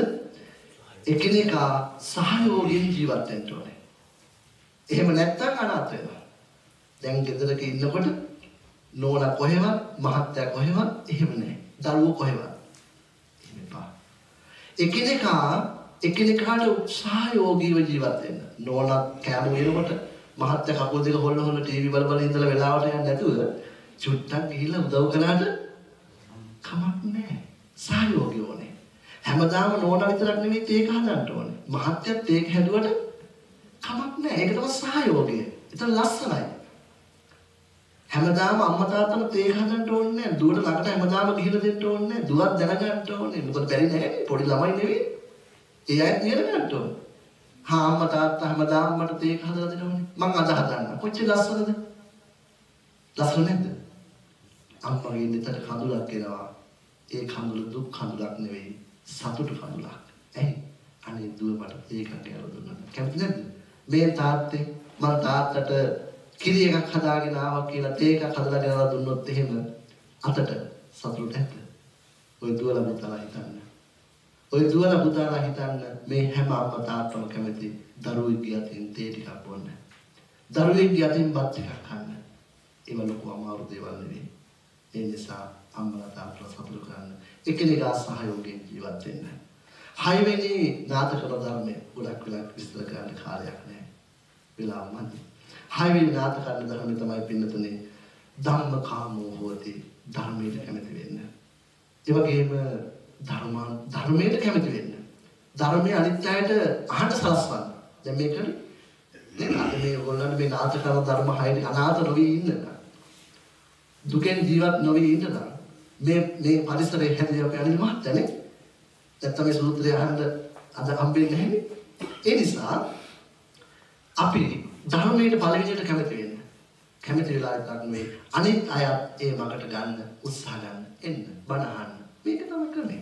එකිනෙකා සහයෝගයෙන් ජීවත් වෙන්න ඕනේ. එහෙම නැත්නම් අනාථ වෙනවා. දැන් ගෙදරක ඉන්නකොට නෝනා කොහෙවත් මහත්තයා කොහෙවත් එහෙම නැහැ. දරුවෝ කොහෙවත්. එහෙම එපා. එකිනෙකාට සහයෝගීව ජීවත් වෙන්න. නෝනා කෑම වෙනකොට මහත්තයා කකුල් දෙක හොල්ල ටීවී බල ඉඳලා වෙලාවට යන්නේ නැතුව චුට්ටක් ගිහිල්ලා උදව් කළාට කමක් නැහැ. සහයෝගය ඕනේ. හැමදාම නෝනා විතරක් නෙවෙයි තේක හදන්න ඕනේ. මහත්තයත් තේක හැදුවට කමක් නැහැ. ඒක තමයි සහයෝගය. ඒක ලස්සනයි. හැමදාම අම්මා තාත්තලා තේක හදන්න ඕනේ නැහැ. දුවට ළඟට හැමදාම ගිහිල්ලා දෙන්න ඕනේ නැහැ. දුවක් දැනගන්න ඕනේ. මොකද බැරි නැහැ. පොඩි ළමයි නෙවෙයි. ඒ අය ඉගෙන ගන්න ඕනේ. හා අම්මා තාත්තා හැමදාම මට තේක හදලා දෙනවනේ. මං අද හදන්න. කොච්චර ලස්සනද? ලස්සන නැද්ද? අම්මගේ නිතර කඳුලක් එනවා. ඒ කඳුල දුක් කඳුලක් නෙවෙයි. සතුටු කඳුලක්. ඇයි? අනේ දුව මට තේකක් කියලා දුන්නා. කැමති නැද්ද? මේ තාත්තේ මම තාත්තට කිරි එකක් හදාගෙන ආවා කියලා තේකක් හදලා ගෙනලා දුන්නොත් එහෙම අතට සතුටු නැද්ද? ඔය දුවලා පුතාලා හිතන්න මේ හැම අම්මා තාත්තම කැමති දරුවෙක්ගේ අතින් තේ ටිකක් බොන්න. දරුවෙක්ගේ අතින් බත් ටිකක් කන්න. ඒව ලොකු අමාරු දේවල් නෙවෙයි. ඒ නිසා අම්මලා තාත්තලා සතුටු කරන්න. එකිනෙකා සහයෝගයෙන් ජීවත් වෙන්න. හයවෙනි නාටකන ධර්මයේ ගොඩක් වෙලා විස්තර කරන්න කාර්යයක් නැහැ. වෙලාව මදි. හයවෙනි නාටකන ධර්මයේ තමයි පින්නතුනේ ධම්මකාමෝ හෝති ධර්මයට කැමති වෙන්න. ඒ වගේම ධර්මයට කැමති වෙන්න. ධර්මයේ අනිත් අයට අහන්න සලස්වන්න. දැන් මේක නේද? අද මේ ඔයගොල්ලන්ට මේ නාටකන ධර්ම හයනේ අනාථ නොවි ඉන්න. දුකෙන් ජීවත් නොවි ඉන්න. මේ පරිසරයේ හැදී අපි අනිත් මහත්තයනේ නැත්නම් මේ සූත්‍රය අහන්න අද හම්බෙන්නේ නැහැ. ඒ නිසා අපි ධර්මයට පළවෙනියට කැමති වෙන්න. කැමති වෙලාවට ගන්න අනිත් අය ඒ මගට ගන්න උත්සාහ ගන්න එන්න බණ අහන්න. මේක තමයි ක්‍රමය.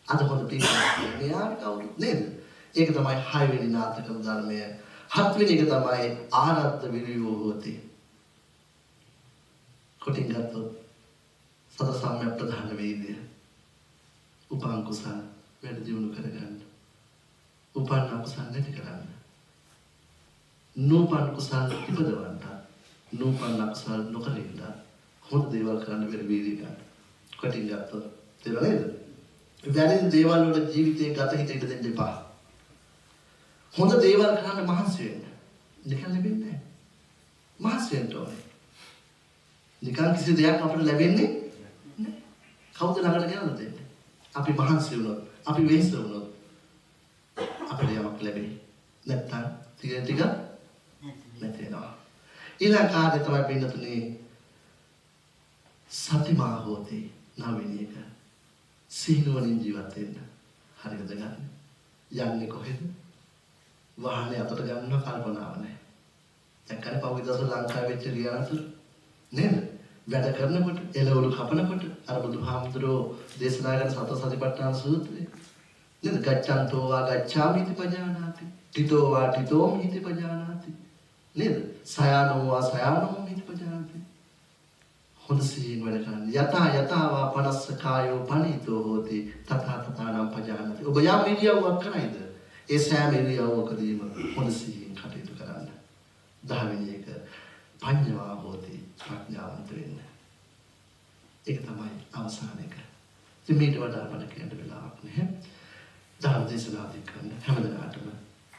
අද හොඳ පිළිගන්න මෙයාට කවුරුත් නේද? ඒක තමයි 6 වෙනි නාටක ධර්මය. 7 වෙනි එක තමයි ආරද්ධ විරියෝ හොති. කොටින් ගත්තොත් සතර සම්‍යක් ප්‍රධාන වේදය. උපන් කුසල වැඩි දියුණු කරගන්න. උපන් අකුසල නැති කරන්න. නූපන් කුසල ඉපදවන්න. නූපන් අකුසල නොකර ඉන්න. හොඳ දේවල් කරන්න බැරි වේදි ගන්න. කොටින් ගත්තොත් තේරුණා නේද? වැරදි දේවල් වල ජීවිතේ ගත හිත ඉඳ දෙන්න එපා. හොඳ දේවල් කරන්න මහන්සි වෙන්න. නිකන් ලැබෙන්නේ නැහැ. මහන්සි වෙන්න ඕනේ. නිකන් කිසි දෙයක් අපිට ලැබෙන්නේ නැහැ. කවුද ළඟට ගෙනල්ලා දෙන්නේ? අපි මහන්සි වුණොත්, අපි වෙහෙස වුණොත් අපිට යමක් ලැබෙයි. නැත්තම් ටික නැති වෙනවා. ඊළඟ කාර්යය තමයි පින්නතුනේ සතිමා හොතේ නවෙනි එක. සිහිනුවණින් ජීවත් වෙන්න. හරියද ගන්න? යන්නේ කොහෙද? වාහනේ අතට ගන්නව කල්පනාව නැහැ. දැන් පහුගිය දවස් ලංකාවේ වෙච්ච රියානතුරු නේද? වැඩ කරනකොට එළවලු කපනකොට අර බුදුහාමුදුරෝ දේශනා කරන සතර සතිපට්ඨාන සූත්‍රය නේද? ගච්ඡන්තෝ වා ගච්ඡාමි इति පජානාති. තිතෝ වා තිතෝමි इति පජානාති. නේද? සයානෝ වා සයානෝමි इति පජානාති. හොඳ සිහින් වැඩ කරන්න. යතා යතාවා පනස්ස කායෝ පනිතෝ හෝති තථා තථානම් පජානාති. ඔබ යම් ඉරියව්වක් කරයිද? ඒ සෑම ඉරියව්වකදීම හොඳ සිහින් කටයුතු කරන්න. 10 වෙනි එක පඤ්ඤා හෝති ප්‍රඥාවන්ත වෙන්න. ඒක තමයි අවසාන එක. ඉතින් මේට වඩා අපට කියන්න වෙලාවක් නැහැ. ධර්ම දේශනාදී කරන්න හැමදාටම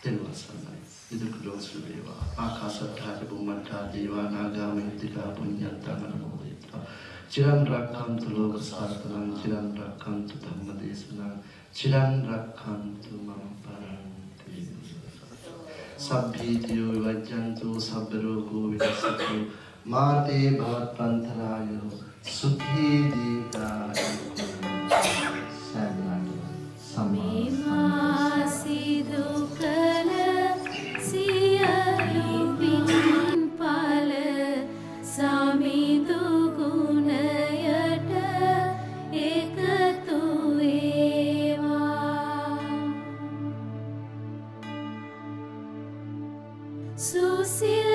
දෙවියන් සරණයි. ඉදිරි දවස් වේවා. ආකාශත්ථාච බුම්මත්ථා දේවා නාගා මිත්‍තිකා පුඤ්ඤන්තං නමෝදිතා. චිරන් රක්ඛන්තු ලෝක සාසනං චිරන් රක්ඛන්තු ධම්ම දේශනං චිරන් රක්ඛන්තු මම පරන්ති. සබ්බීතියෝ විවජ්ජන්තු සබ්බ රෝගෝ විනස්සතු මාතේ භවත්පන්තරායෝ සුඛී දීඝායුකෝ සම්මා සිදු කල සියලු පින්ඵල සමිඳු ගුණයට එකතු වේවා. සුසිල